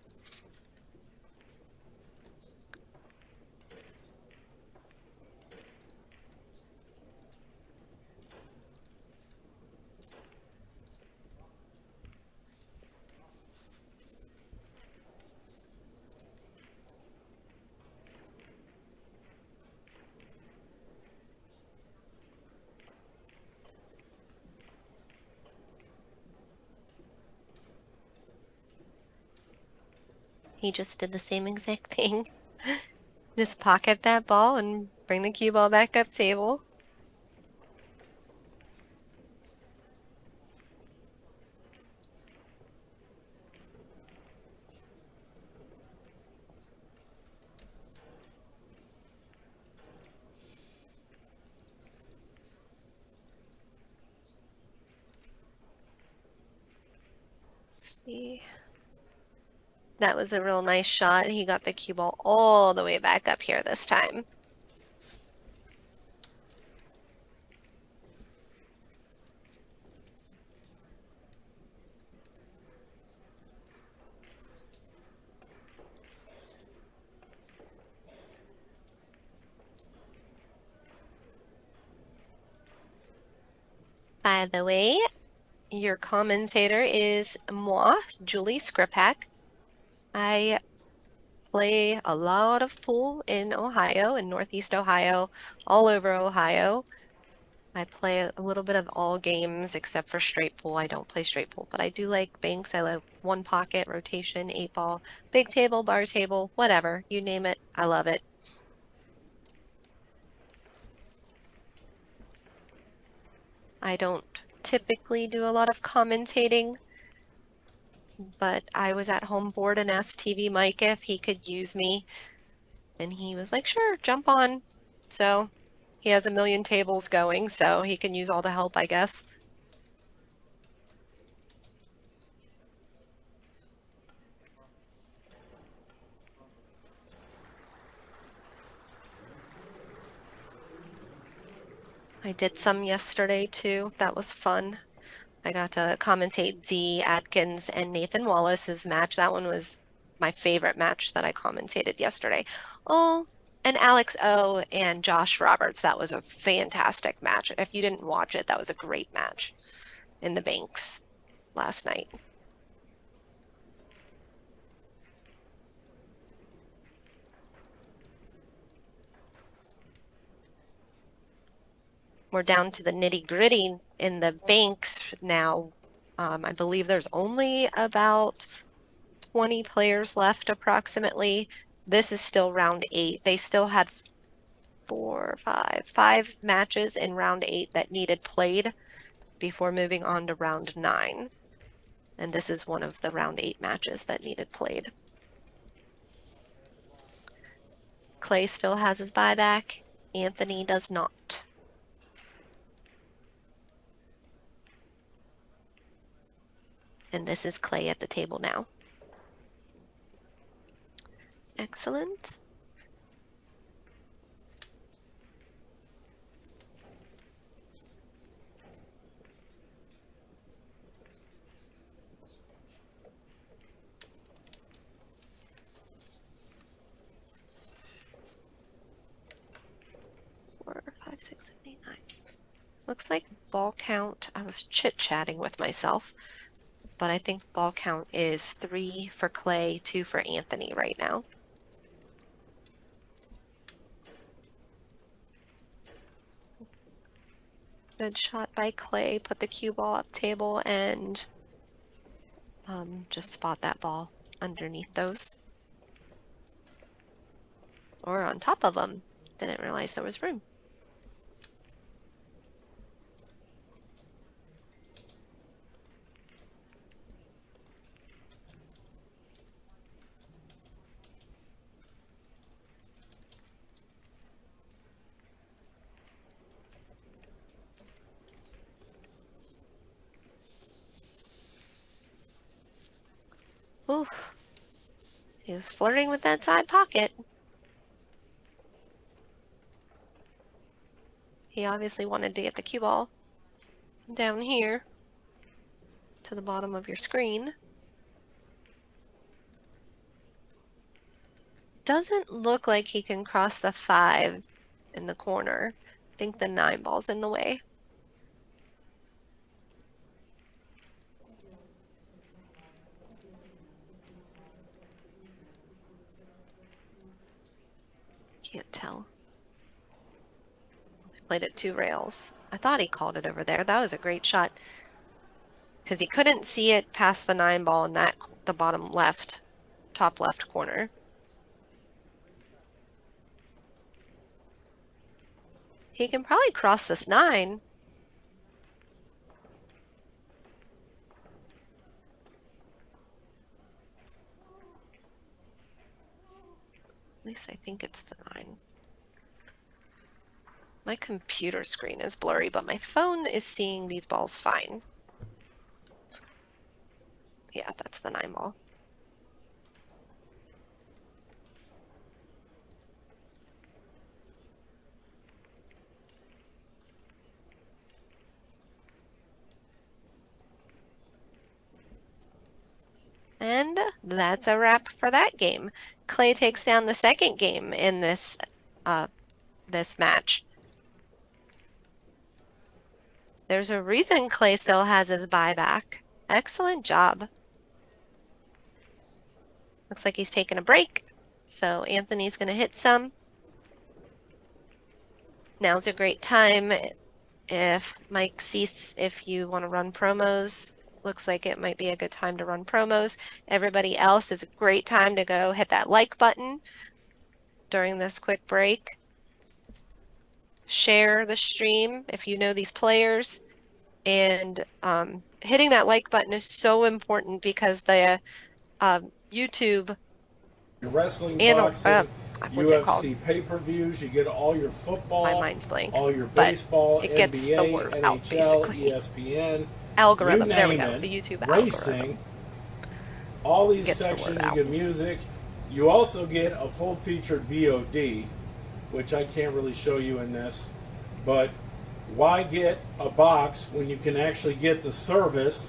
Speaker 2: He just did the same exact thing. Just pocket that ball and bring the cue ball back up table. Let's see. That was a real nice shot. He got the cue ball all the way back up here this time. By the way, your commentator is moi, Julie Skripac. I play a lot of pool in Ohio, in Northeast Ohio, all over Ohio. I play a little bit of all games except for straight pool. I don't play straight pool, but I do like banks. I love one pocket, rotation, 8-ball, big table, bar table, whatever. You name it, I love it. I don't typically do a lot of commentating, but I was at home bored and asked TvMike if he could use me. And he was like, sure, jump on. So he has a million tables going, so he can use all the help, I guess. I did some yesterday too. That was fun. I got to commentate Dee Atkins and Nathan Wallace's match. That one was my favorite match that I commentated yesterday. Oh, and Alex O and Josh Roberts. That was a fantastic match. If you didn't watch it, that was a great match in the banks last night. We're down to the nitty-gritty in the banks now. I believe there's only about 20 players left approximately. This is still round 8. They still had five matches in round 8 that needed played before moving on to round 9. And this is one of the round 8 matches that needed played. Clay still has his buyback. Anthony does not. And this is Clay at the table now. Excellent. Four, five, six, seven, 8, 9. Looks like ball count. I was chit-chatting with myself, but I think ball count is 3 for Clay, 2 for Anthony right now. Good shot by Clay. Put the cue ball up table and just spot that ball underneath those. Or on top of them. Didn't realize there was room. Ooh, he was flirting with that side pocket. He obviously wanted to get the cue ball down here to the bottom of your screen. Doesn't look like he can cross the 5 in the corner. I think the 9 ball's in the way. Can't tell. Played it 2 rails. I thought he called it over there. That was a great shot. Because he couldn't see it past the 9 ball in that the bottom left, top left corner. He can probably cross this 9. At least I think it's the 9. My computer screen is blurry, but my phone is seeing these balls fine. Yeah, that's the 9 ball. that's a wrap for that game. Clay takes down the second game in this this match. There's a reason Clay still has his buyback. Excellent job. Looks like he's taking a break. So Anthony's going to hit some. Now's a great time if Mike sees if you want to run promos. Looks like it might be a good time to run promos. Everybody else is a great time to go hit that like button during this quick break. Share the stream if you know these players. And hitting that like button is so important because the YouTube
Speaker 3: Your wrestling,
Speaker 2: and
Speaker 3: boxing,
Speaker 2: what's it called?
Speaker 3: UFC pay-per-views. You get all your football,
Speaker 2: My mind's blank.
Speaker 3: all your
Speaker 2: But
Speaker 3: baseball,
Speaker 2: it gets
Speaker 3: NBA,
Speaker 2: the word
Speaker 3: NHL,
Speaker 2: out, basically.
Speaker 3: ESPN,
Speaker 2: Algorithm.
Speaker 3: you
Speaker 2: There we
Speaker 3: name
Speaker 2: go.
Speaker 3: it,
Speaker 2: The YouTube
Speaker 3: racing.
Speaker 2: algorithm.
Speaker 3: All these
Speaker 2: Gets the word
Speaker 3: sections, you
Speaker 2: out.
Speaker 3: get music. You also get a full-featured VOD, which I can't really show you in this. But why get a box when you can actually get the service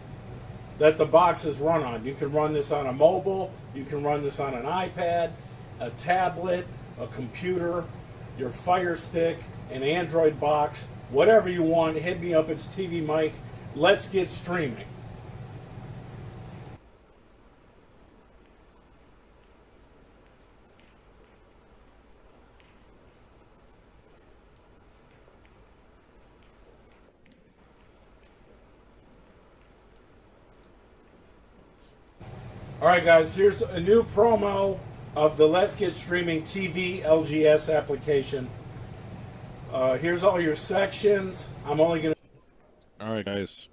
Speaker 3: that the box is run on? You can run this on a mobile, you can run this on an iPad, a tablet, a computer, your Fire Stick, an Android box, whatever you want. Hit me up, it's TvMike. Let's get streaming. All right, guys, here's a new promo of the Let's Get Streaming TV LGS application. Here's all your sections. I'm only going to...
Speaker 4: All right, guys.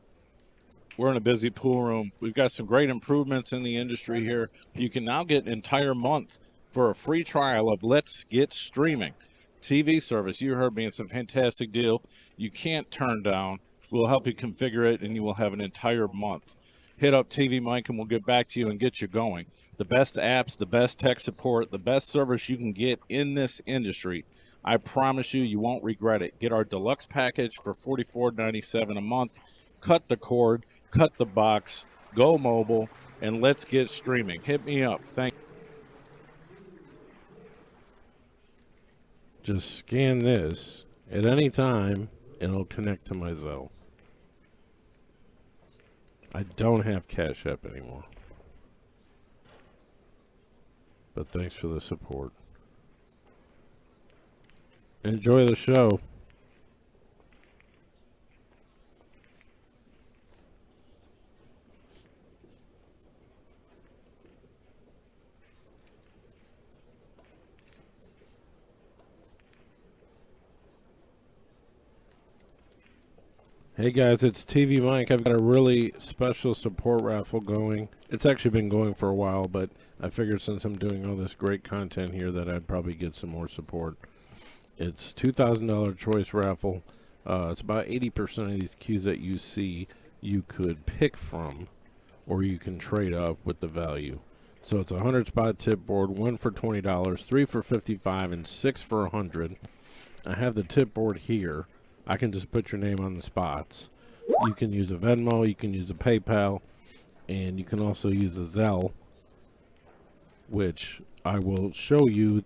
Speaker 4: We're in a busy pool room. We've got some great improvements in the industry here. You can now get an entire month for a free trial of Let's Get Streaming TV service. You heard me. It's a fantastic deal. You can't turn down. We'll help you configure it, and you will have an entire month. Hit up TvMike, and we'll get back to you and get you going. The best apps, the best tech support, the best service you can get in this industry. I promise you, you won't regret it. Get our deluxe package for $44.97 a month. Cut the cord, cut the box, go mobile, and let's get streaming. Hit me up. Thank you.
Speaker 5: Just scan this at any time, and it'll connect to my Zelle. I don't have Cash App anymore. But thanks for the support. Enjoy the show. Hey guys, it's TvMike. I've got a really special support raffle going. It's actually been going for a while, but I figured since I'm doing all this great content here that I'd probably get some more support. It's $2,000 choice raffle. It's about 80% of these cues that you see you could pick from, or you can trade up with the value. So it's a 100 spot tip board, 1 for $20, 3 for $55, and 6 for $100. I have the tip board here. I can just put your name on the spots. You can use a Venmo, you can use a PayPal, and you can also use a Zelle, which I will show you.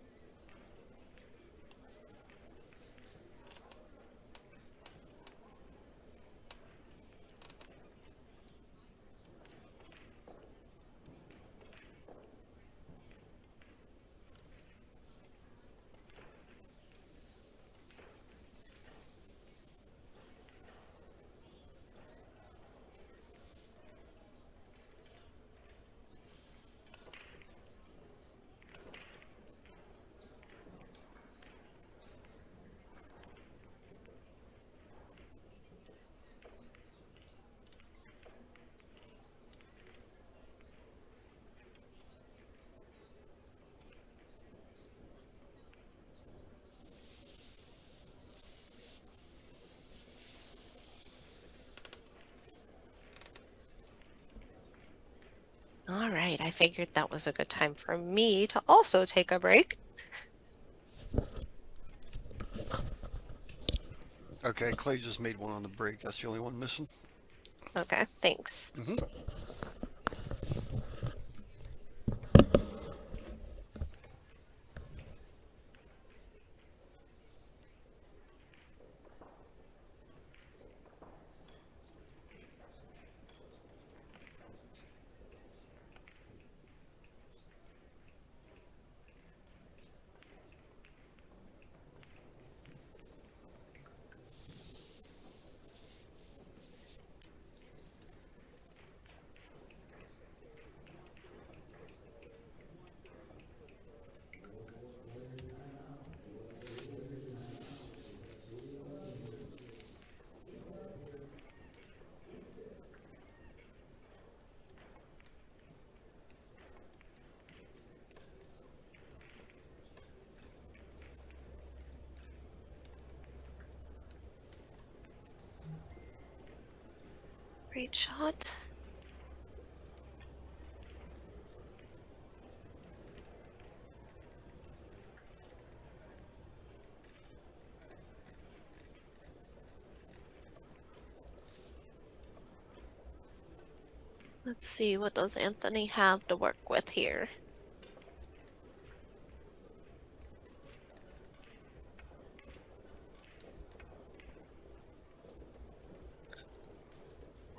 Speaker 2: All right, I figured that was a good time for me to also take a break.
Speaker 1: Okay, Clay just made one on the break. That's the only one missing.
Speaker 2: Okay, thanks. Great shot. Let's see, what does Anthony have to work with here?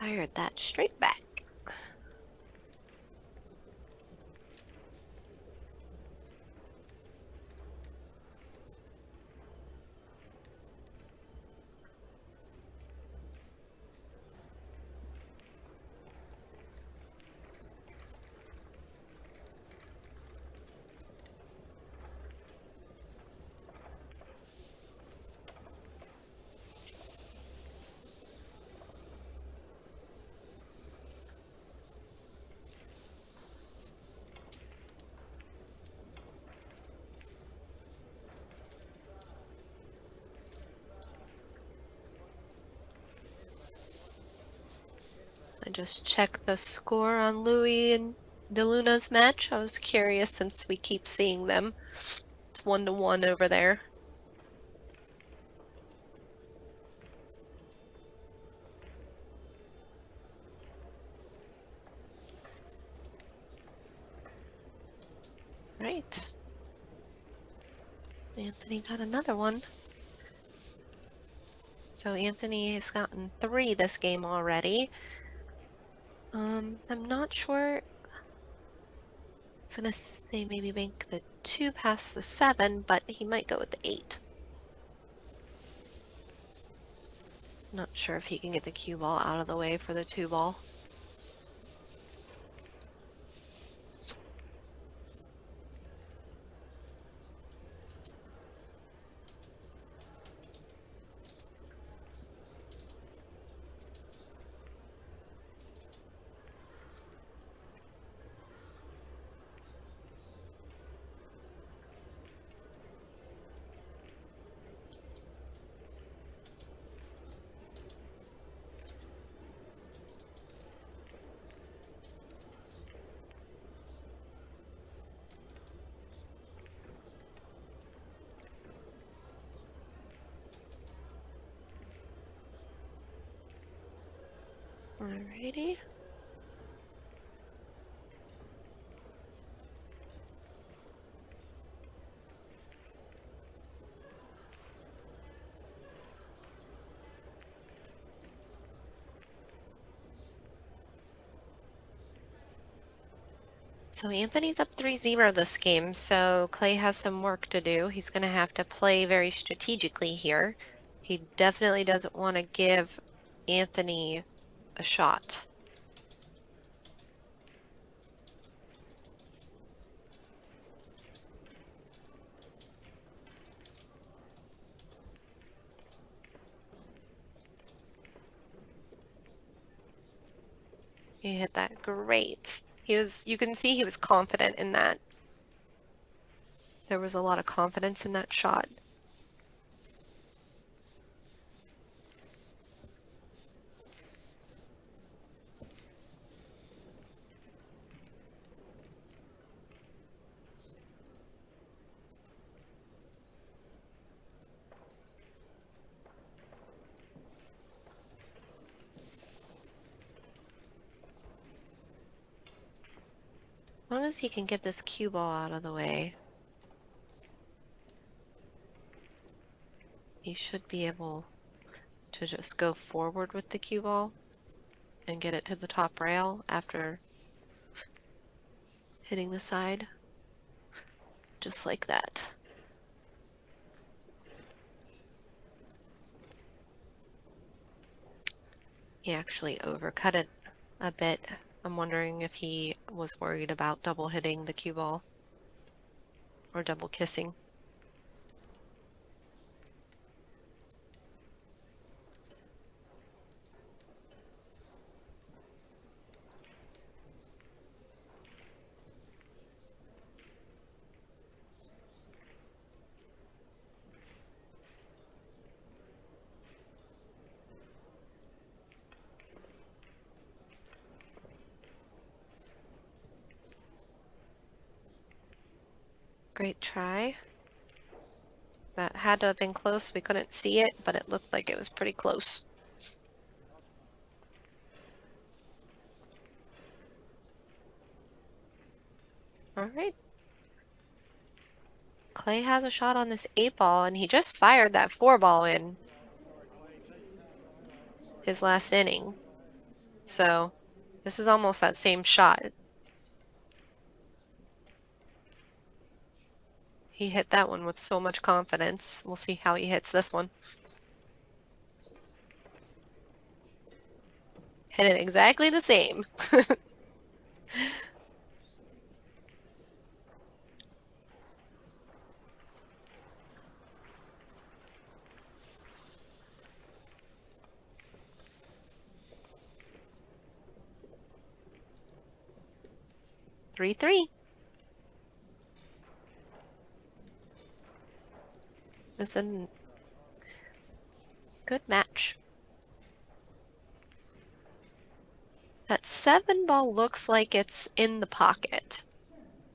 Speaker 2: Fired that straight back. I just checked the score on Louis and DeLuna's match. I was curious since we keep seeing them. It's 1-1 over there. Right. Anthony got another one. So Anthony has gotten 3 this game already. I'm not sure. I was gonna say maybe make the 2 past the 7, but he might go with the 8. Not sure if he can get the cue ball out of the way for the 2 ball. Alrighty. So Anthony's up 3-0 this game, so Clay has some work to do. He's going to have to play very strategically here. He definitely doesn't want to give Anthony a shot. He hit that great. You can see he was confident in that. There was a lot of confidence in that shot. As long as he can get this cue ball out of the way, he should be able to just go forward with the cue ball and get it to the top rail after hitting the side. Just like that. He actually overcut it a bit. I'm wondering if he was worried about double hitting the cue ball or double kissing. Great try. That had to have been close. We couldn't see it, but it looked like it was pretty close. All right. Clay has a shot on this 8-ball, and he just fired that 4-ball in his last inning. So this is almost that same shot. He hit that one with so much confidence. We'll see how he hits this one. Hit it exactly the same. 3-3. It's a good match. That 7-ball looks like it's in the pocket.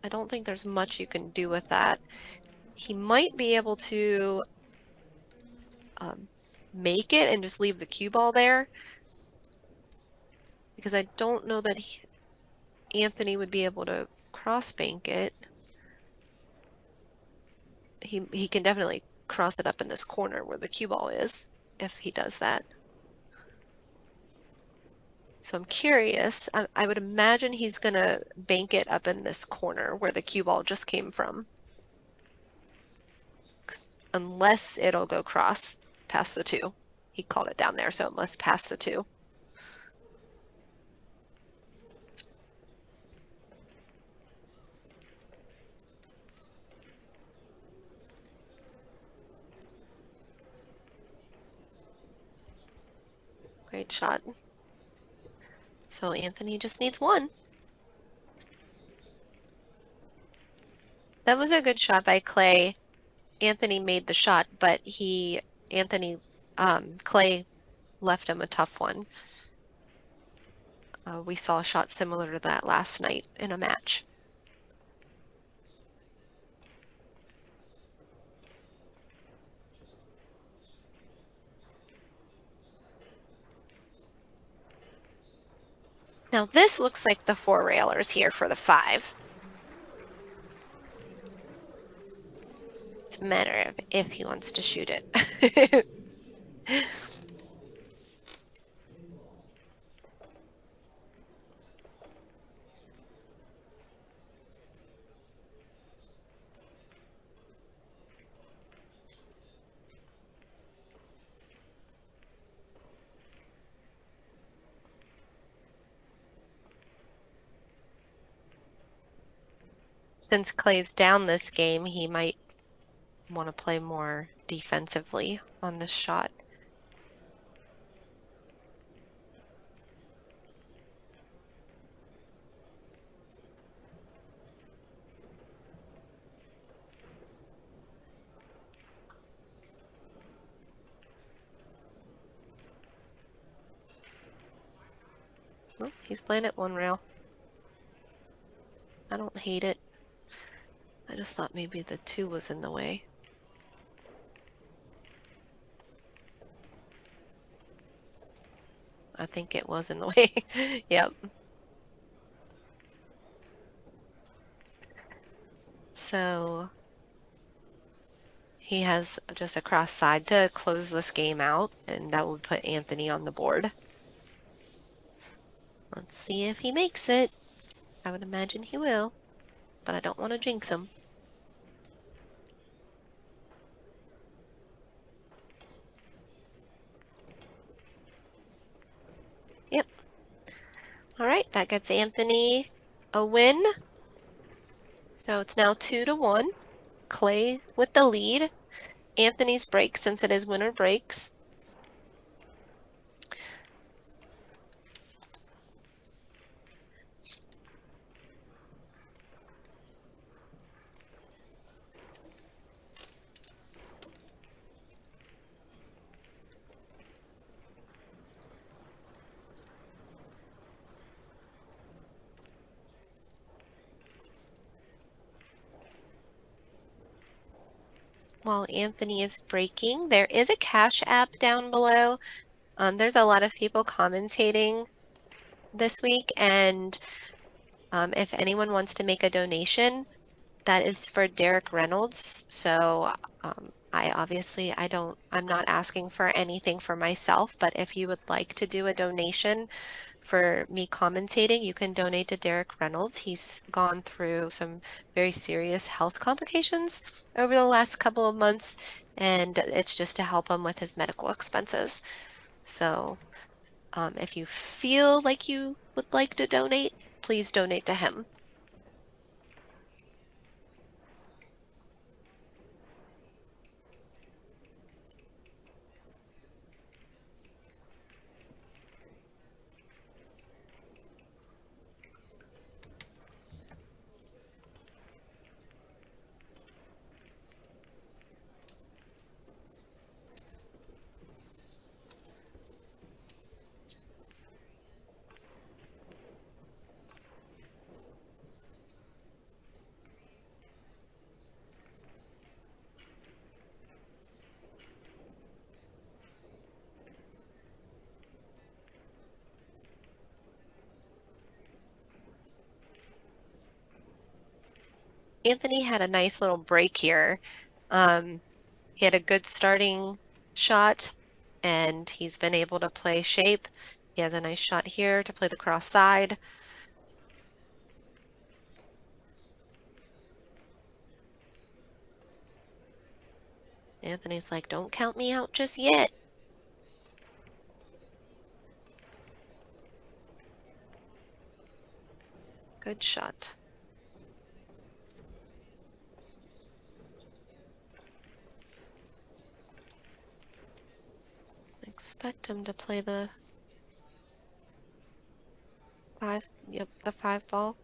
Speaker 2: I don't think there's much you can do with that. He might be able to make it and just leave the cue ball there, because I don't know that Anthony would be able to cross bank it. He can definitely cross it up in this corner where the cue ball is, if he does that. So I'm curious. I would imagine he's gonna bank it up in this corner where the cue ball just came from. Unless it'll go cross past the 2. He called it down there, so it must pass the 2. Great shot. So Anthony just needs 1. That was a good shot by Clay. Anthony made the shot, but Clay left him a tough one. We saw a shot similar to that last night in a match. Now this looks like the 4-railers here for the 5. It's a matter of if he wants to shoot it. Since Clay's down this game, he might want to play more defensively on this shot. Oh, he's playing at 1 rail. I don't hate it. I just thought maybe the 2 was in the way. I think it was in the way. Yep. So he has just a cross side to close this game out, and that would put Anthony on the board. Let's see if he makes it. I would imagine he will, but I don't want to jinx him. Yep. All right, that gets Anthony a win. So it's now 2-1. Clay with the lead. Anthony's breaks since it is winner breaks. while Anthony is breaking, there is a Cash App down below. There's a lot of people commentating this week, and if anyone wants to make a donation, that is for Derek Reynolds. So I'm not asking for anything for myself, but if you would like to do a donation for me commentating, you can donate to Derek Reynolds. He's gone through some very serious health complications over the last couple of months, and it's just to help him with his medical expenses. So if you feel like you would like to donate, please donate to him. Anthony had a nice little break here. He had a good starting shot, and he's been able to play shape. He has a nice shot here to play the cross side. Anthony's like, don't count me out just yet. Good shot. Expect him to play the the 5 ball.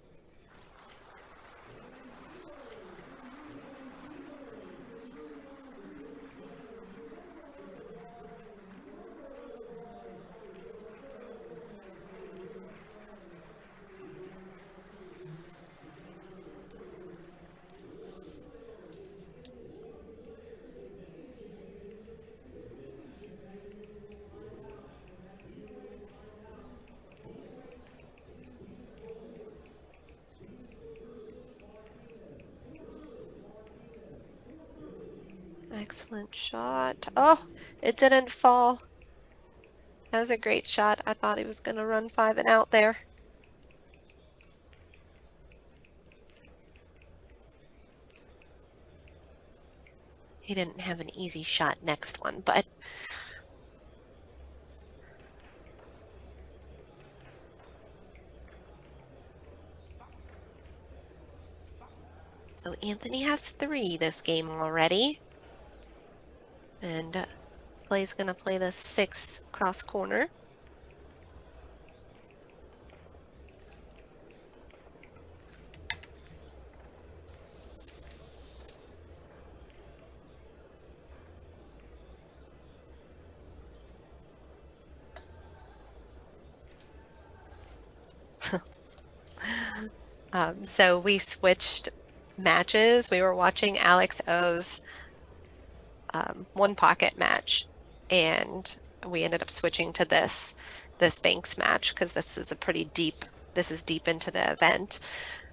Speaker 2: Excellent shot. Oh, it didn't fall. That was a great shot. I thought he was going to run 5 and out there. He didn't have an easy shot next one, but so Anthony has 3 this game already. And Clay's going to play the 6 cross corner. So we switched matches. We were watching Alex O's 1 pocket match, and we ended up switching to this Banks match because this is deep into the event.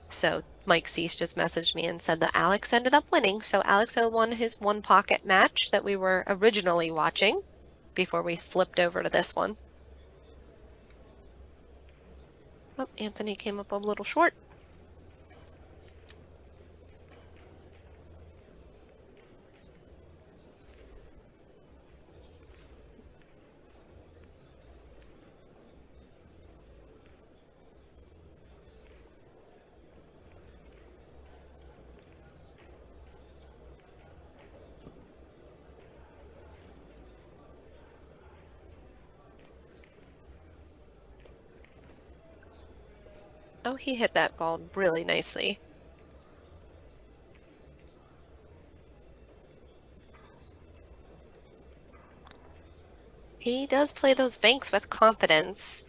Speaker 2: So Mike Cease just messaged me and said that Alex ended up winning. So Alex O won his 1 pocket match that we were originally watching before we flipped over to this one. Oh, Anthony came up a little short. Oh, he hit that ball really nicely. He does play those banks with confidence.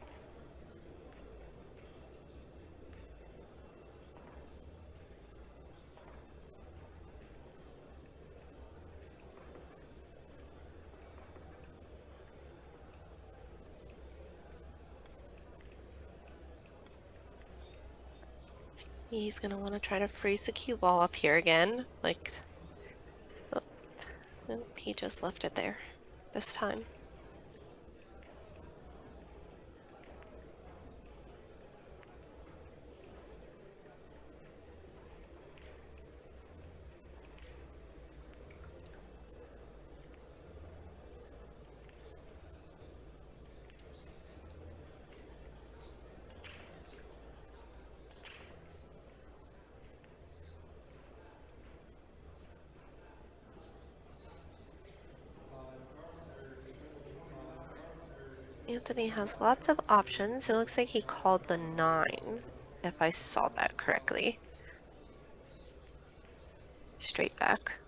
Speaker 2: He's gonna want to try to freeze the cue ball up here again. Like, oh, nope, he just left it there this time. Anthony has lots of options. It looks like he called the 9, if I saw that correctly. Straight back.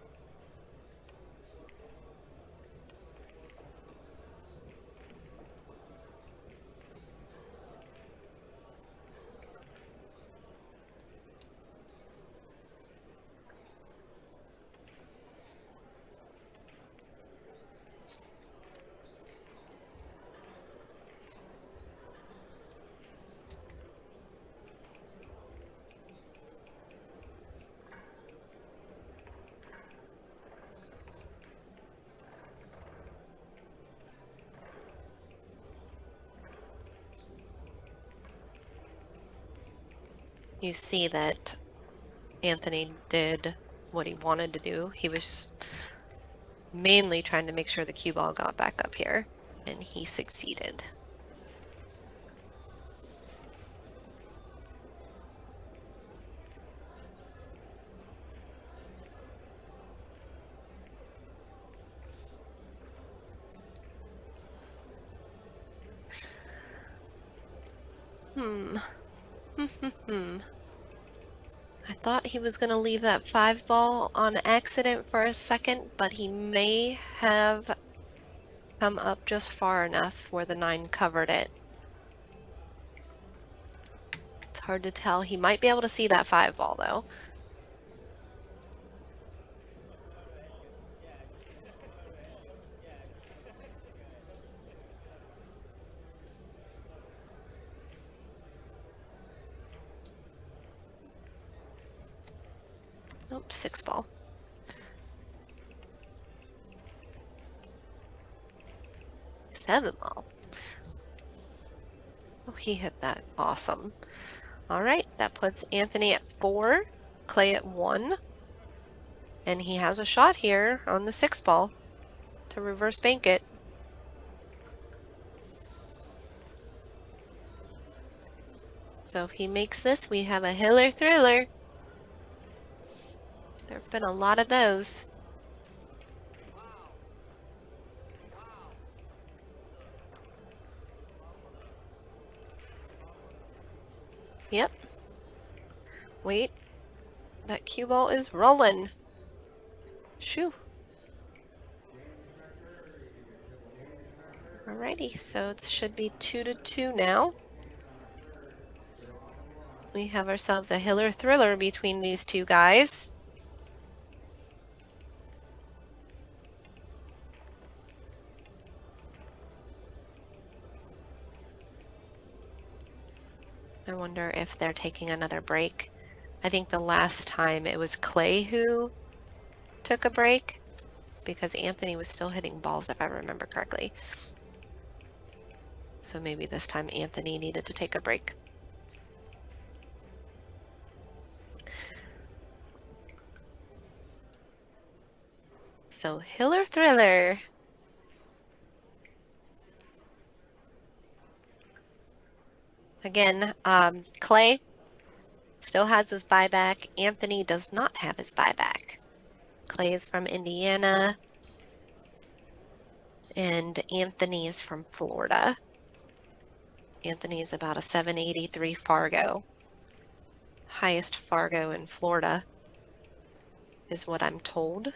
Speaker 2: You see that Anthony did what he wanted to do. He was mainly trying to make sure the cue ball got back up here, and he succeeded. I thought he was going to leave that 5 ball on accident for a second, but he may have come up just far enough where the 9 covered it. It's hard to tell. He might be able to see that 5 ball though. Nope, 6 ball. Seven ball. Oh, he hit that. Awesome. All right, that puts Anthony at 4, Clay at 1. And he has a shot here on the 6 ball to reverse bank it. So if he makes this, we have a Hiller Thriller. There have been a lot of those. Yep. Wait. That cue ball is rolling. Shoo. Alrighty, so it should be 2-2 now. We have ourselves a Hiller Thriller between these two guys. I wonder if they're taking another break. I think the last time it was Clay who took a break because Anthony was still hitting balls, if I remember correctly. So maybe this time Anthony needed to take a break. So Hiller Thriller. Again, Clay still has his buyback. Anthony does not have his buyback. Clay is from Indiana, and Anthony is from Florida. Anthony is about a 783 Fargo. Highest Fargo in Florida is what I'm told.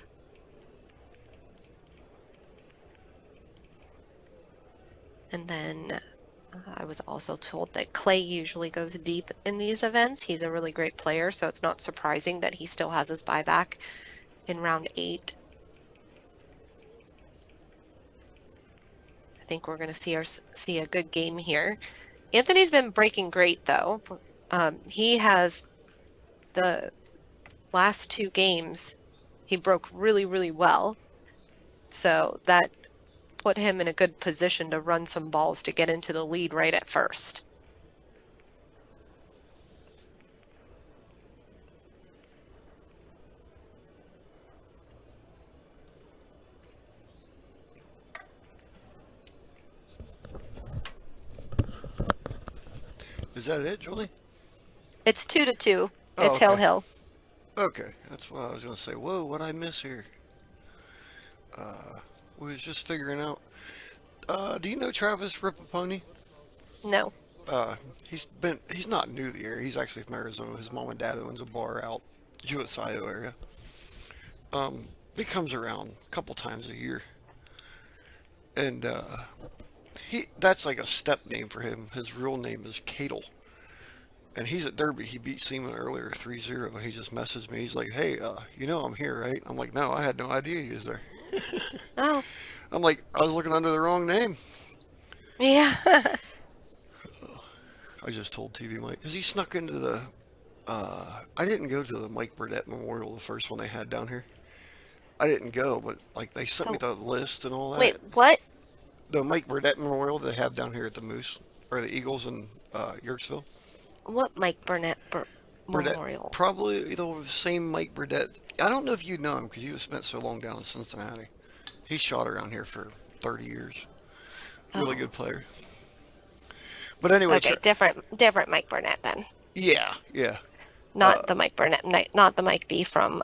Speaker 2: And then I was also told that Clay usually goes deep in these events. He's a really great player, so it's not surprising that he still has his buyback in round 8. I think we're going to see a good game here. Anthony's been breaking great, though. He has the last 2 games, he broke really, really well. So that put him in a good position to run some balls to get into the lead right at first.
Speaker 1: Is that it, Julie?
Speaker 2: It's 2-2.
Speaker 1: Oh,
Speaker 2: It's
Speaker 1: okay.
Speaker 2: Hill.
Speaker 1: Okay, that's what I was going to say. Whoa, what'd I miss here? We was just figuring out. Do you know Travis Ripaponi?
Speaker 2: No.
Speaker 1: He's not new to the area. He's actually from Arizona. His mom and dad owns a bar out Juasayo area. He comes around a couple times a year. And, that's like a step name for him. His real name is Cadle. And he's at Derby. He beat Seaman earlier 3-0. And he just messaged me. He's like, hey, you know I'm here, right? I'm like, no, I had no idea he was there.
Speaker 2: Oh.
Speaker 1: I'm like, I was looking under the wrong name.
Speaker 2: Yeah.
Speaker 1: I just told TvMike. Because he snuck into the... I didn't go to the Mike Burdett Memorial, the first one they had down here. I didn't go, but like they sent me the list and all that.
Speaker 2: Wait, what?
Speaker 1: The Mike Burdett Memorial they have down here at the Moose, or the Eagles in Yerkesville.
Speaker 2: What Mike Burnett
Speaker 1: Burdett,
Speaker 2: Memorial?
Speaker 1: probably the same Mike Burdett. I don't know if you know him because you spent so long down in Cincinnati. He shot around here for 30 years. Really good player. But anyway,
Speaker 2: Okay, different Mike Burnett then.
Speaker 1: yeah.
Speaker 2: Not the Mike Burnett, not the Mike B from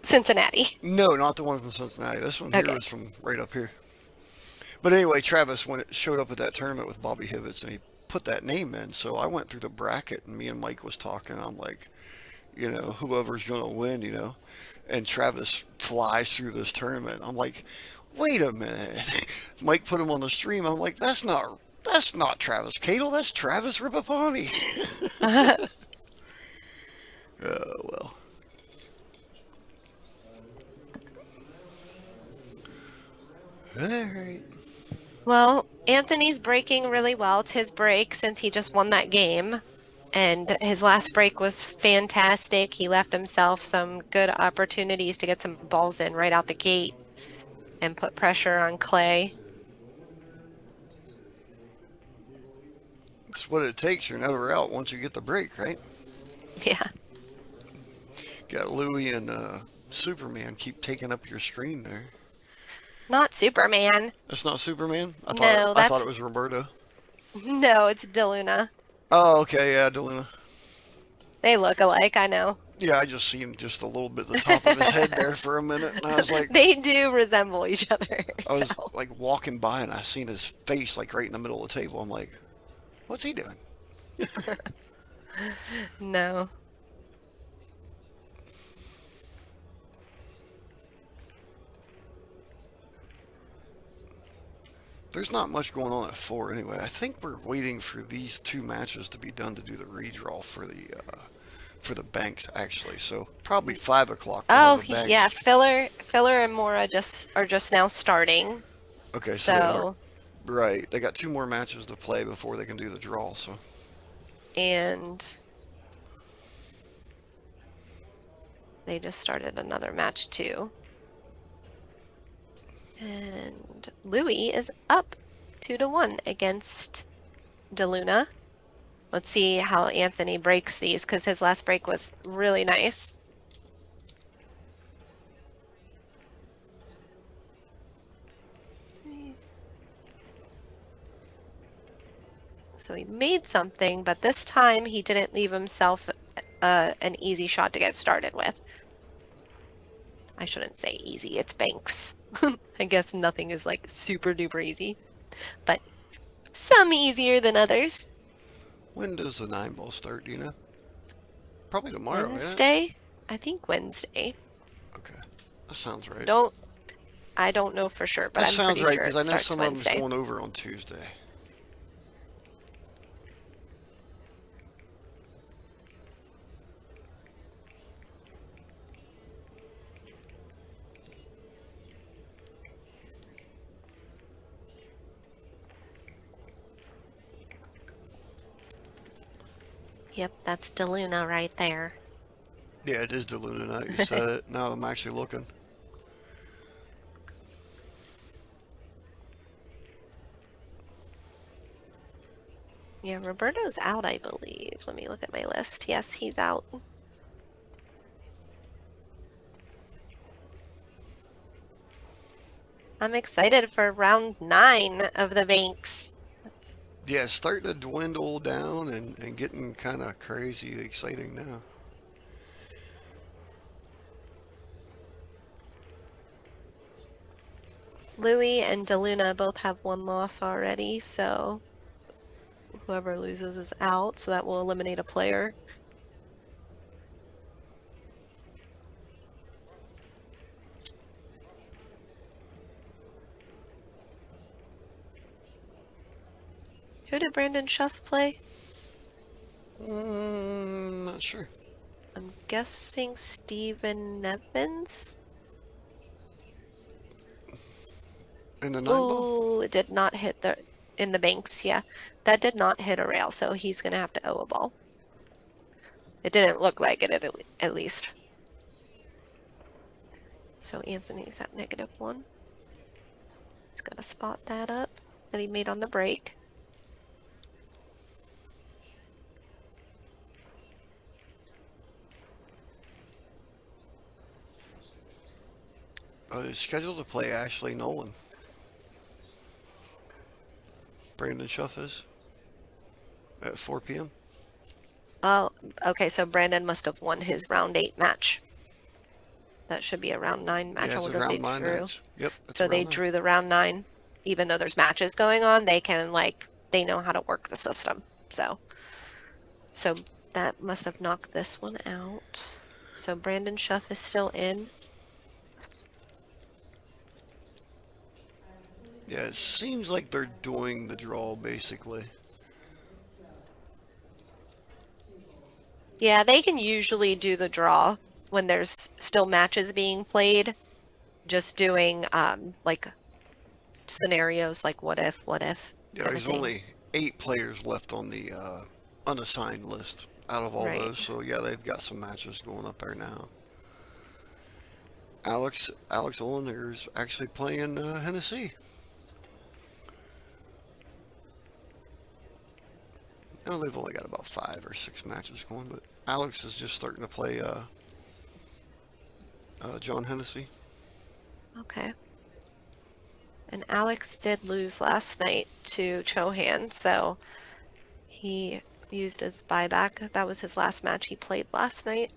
Speaker 2: Cincinnati.
Speaker 1: No, not the one from Cincinnati. This one here was from right up here. But anyway, Travis showed up at that tournament with Bobby Hivitz, and he put that name in. So I went through the bracket, and me and Mike was talking. I'm like, whoever's going to win, And Travis flies through this tournament. I'm like, wait a minute. Mike put him on the stream. I'm like, that's not Travis Cadle. That's Travis Ripaponi. Oh, well. All right.
Speaker 2: Well, Anthony's breaking really well. It's his break since he just won that game. And his last break was fantastic. He left himself some good opportunities to get some balls in right out the gate and put pressure on Clay.
Speaker 1: That's what it takes. You're never out once you get the break, right?
Speaker 2: Yeah.
Speaker 1: Got Louie and Superman keep taking up your screen there.
Speaker 2: Not Superman.
Speaker 1: That's not Superman? I thought it was Roberto.
Speaker 2: No, it's DeLuna.
Speaker 1: Oh, okay, yeah, Deluna.
Speaker 2: They look alike, I know.
Speaker 1: Yeah, I just seen just a little bit the top of his head there for a minute, and I was like...
Speaker 2: They do resemble each other.
Speaker 1: I was like walking by, and I seen his face like right in the middle of the table. I'm like, what's he doing?
Speaker 2: No.
Speaker 1: There's not much going on at 4 anyway. I think we're waiting for these 2 matches to be done to do the redraw for the banks actually. So probably 5 o'clock.
Speaker 2: Oh yeah, Filler and Mora are just now starting.
Speaker 1: Okay, so right, they got 2 more matches to play before they can do the draw. So
Speaker 2: and they just started another match too. And Louis is up 2-1 against DeLuna. Let's see how Anthony breaks these because his last break was really nice. So he made something, but this time he didn't leave himself an easy shot to get started with. I shouldn't say easy, it's banks. I guess nothing is like super duper easy, but some easier than others.
Speaker 1: when does the 9-ball start, do you know? Probably tomorrow,
Speaker 2: Wednesday? I think Wednesday.
Speaker 1: Okay, that sounds right.
Speaker 2: I don't know for sure, but
Speaker 1: That
Speaker 2: I'm
Speaker 1: sounds
Speaker 2: pretty
Speaker 1: right,
Speaker 2: sure
Speaker 1: because
Speaker 2: it
Speaker 1: I know
Speaker 2: starts
Speaker 1: some
Speaker 2: Wednesday.
Speaker 1: of them's going over on Tuesday.
Speaker 2: Yep, that's DeLuna right there.
Speaker 1: Yeah, it is diluted out. You said it. Now I'm actually looking.
Speaker 2: Yeah, Roberto's out, I believe. Let me look at my list. Yes, he's out. I'm excited for round 9 of the banks.
Speaker 1: Yeah, it's starting to dwindle down and getting kind of crazy exciting now.
Speaker 2: Louis and DeLuna both have 1 loss already, so whoever loses is out, so that will eliminate a player. Who did Brandon Schuff play?
Speaker 1: Not sure.
Speaker 2: I'm guessing Steven Evans?
Speaker 1: In the 9-ball?
Speaker 2: Oh, it did not hit in the banks, yeah. That did not hit a rail, so he's gonna have to owe a ball. It didn't look like it at least. So Anthony's at -1. He's got to spot that up that he made on the break.
Speaker 1: He's scheduled to play Ashley Nolan. Brandon Schuff is at 4 p.m.
Speaker 2: Oh, okay, so Brandon must have won his round 8 match. That should be a round 9 match.
Speaker 1: Yeah,
Speaker 2: I
Speaker 1: it's a
Speaker 2: wonder if they
Speaker 1: round 9
Speaker 2: drew.
Speaker 1: match. Yep. It's
Speaker 2: So
Speaker 1: a
Speaker 2: they
Speaker 1: round 9.
Speaker 2: drew the round 9. Even though there's matches going on, they can, like, they know how to work the system. So that must have knocked this one out. So Brandon Schuff is still in.
Speaker 1: Yeah, it seems like they're doing the draw basically.
Speaker 2: Yeah, they can usually do the draw when there's still matches being played. Just doing like scenarios like what if
Speaker 1: Yeah,
Speaker 2: kind of
Speaker 1: there's
Speaker 2: thing.
Speaker 1: only 8 players left on the unassigned list out of all
Speaker 2: Right.
Speaker 1: those. So yeah, they've got some matches going up there now. Alex Olener is actually playing Hennessy. No, they've only got about 5 or 6 matches going, but Alex is just starting to play John Hennessy.
Speaker 2: Okay. And Alex did lose last night to Chohan, so he used his buyback. That was his last match he played last night.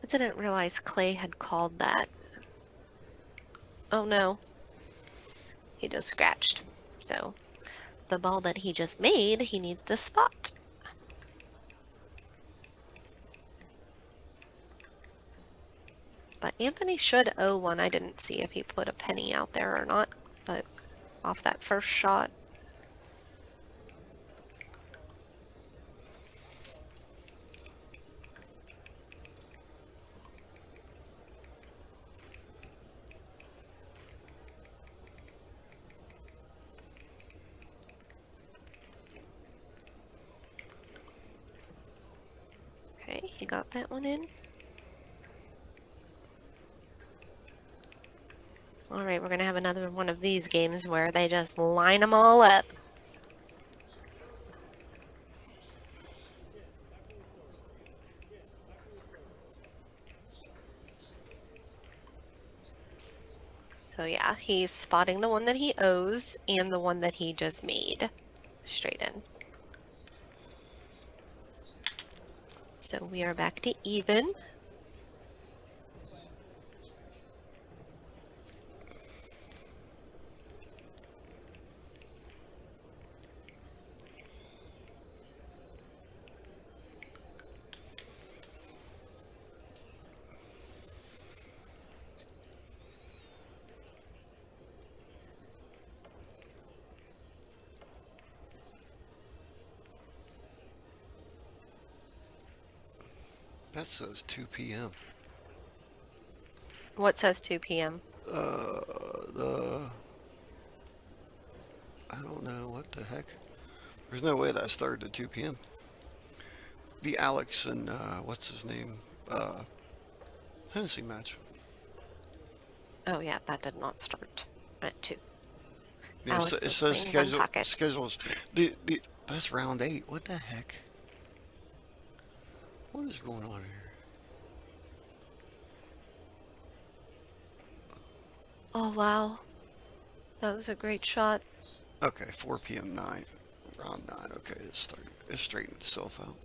Speaker 2: I didn't realize Clay had called that. Oh no. He just scratched. So the ball that he just made, he needs to spot. But Anthony should owe one. I didn't see if he put a penny out there or not, but off that first shot. Okay, he got that one in. All right, we're going to have another one of these games where they just line them all up. So yeah, he's spotting the one that he owes and the one that he just made. Straight in. So we are back to even.
Speaker 1: That says 2 p.m.
Speaker 2: What says 2 p.m.?
Speaker 1: I don't know what the heck. There's no way that started at 2 p.m. The Alex and what's his name? Hennessy match.
Speaker 2: Oh yeah, that did not start at 2.
Speaker 1: Yeah,
Speaker 2: Alex
Speaker 1: it
Speaker 2: was
Speaker 1: says
Speaker 2: playing one pocket.
Speaker 1: schedules. That's round 8. What the heck? What is going on here?
Speaker 2: Oh wow, that was a great shot.
Speaker 1: Okay, 4 p.m. 9. Round 9. Okay, it straightened itself out.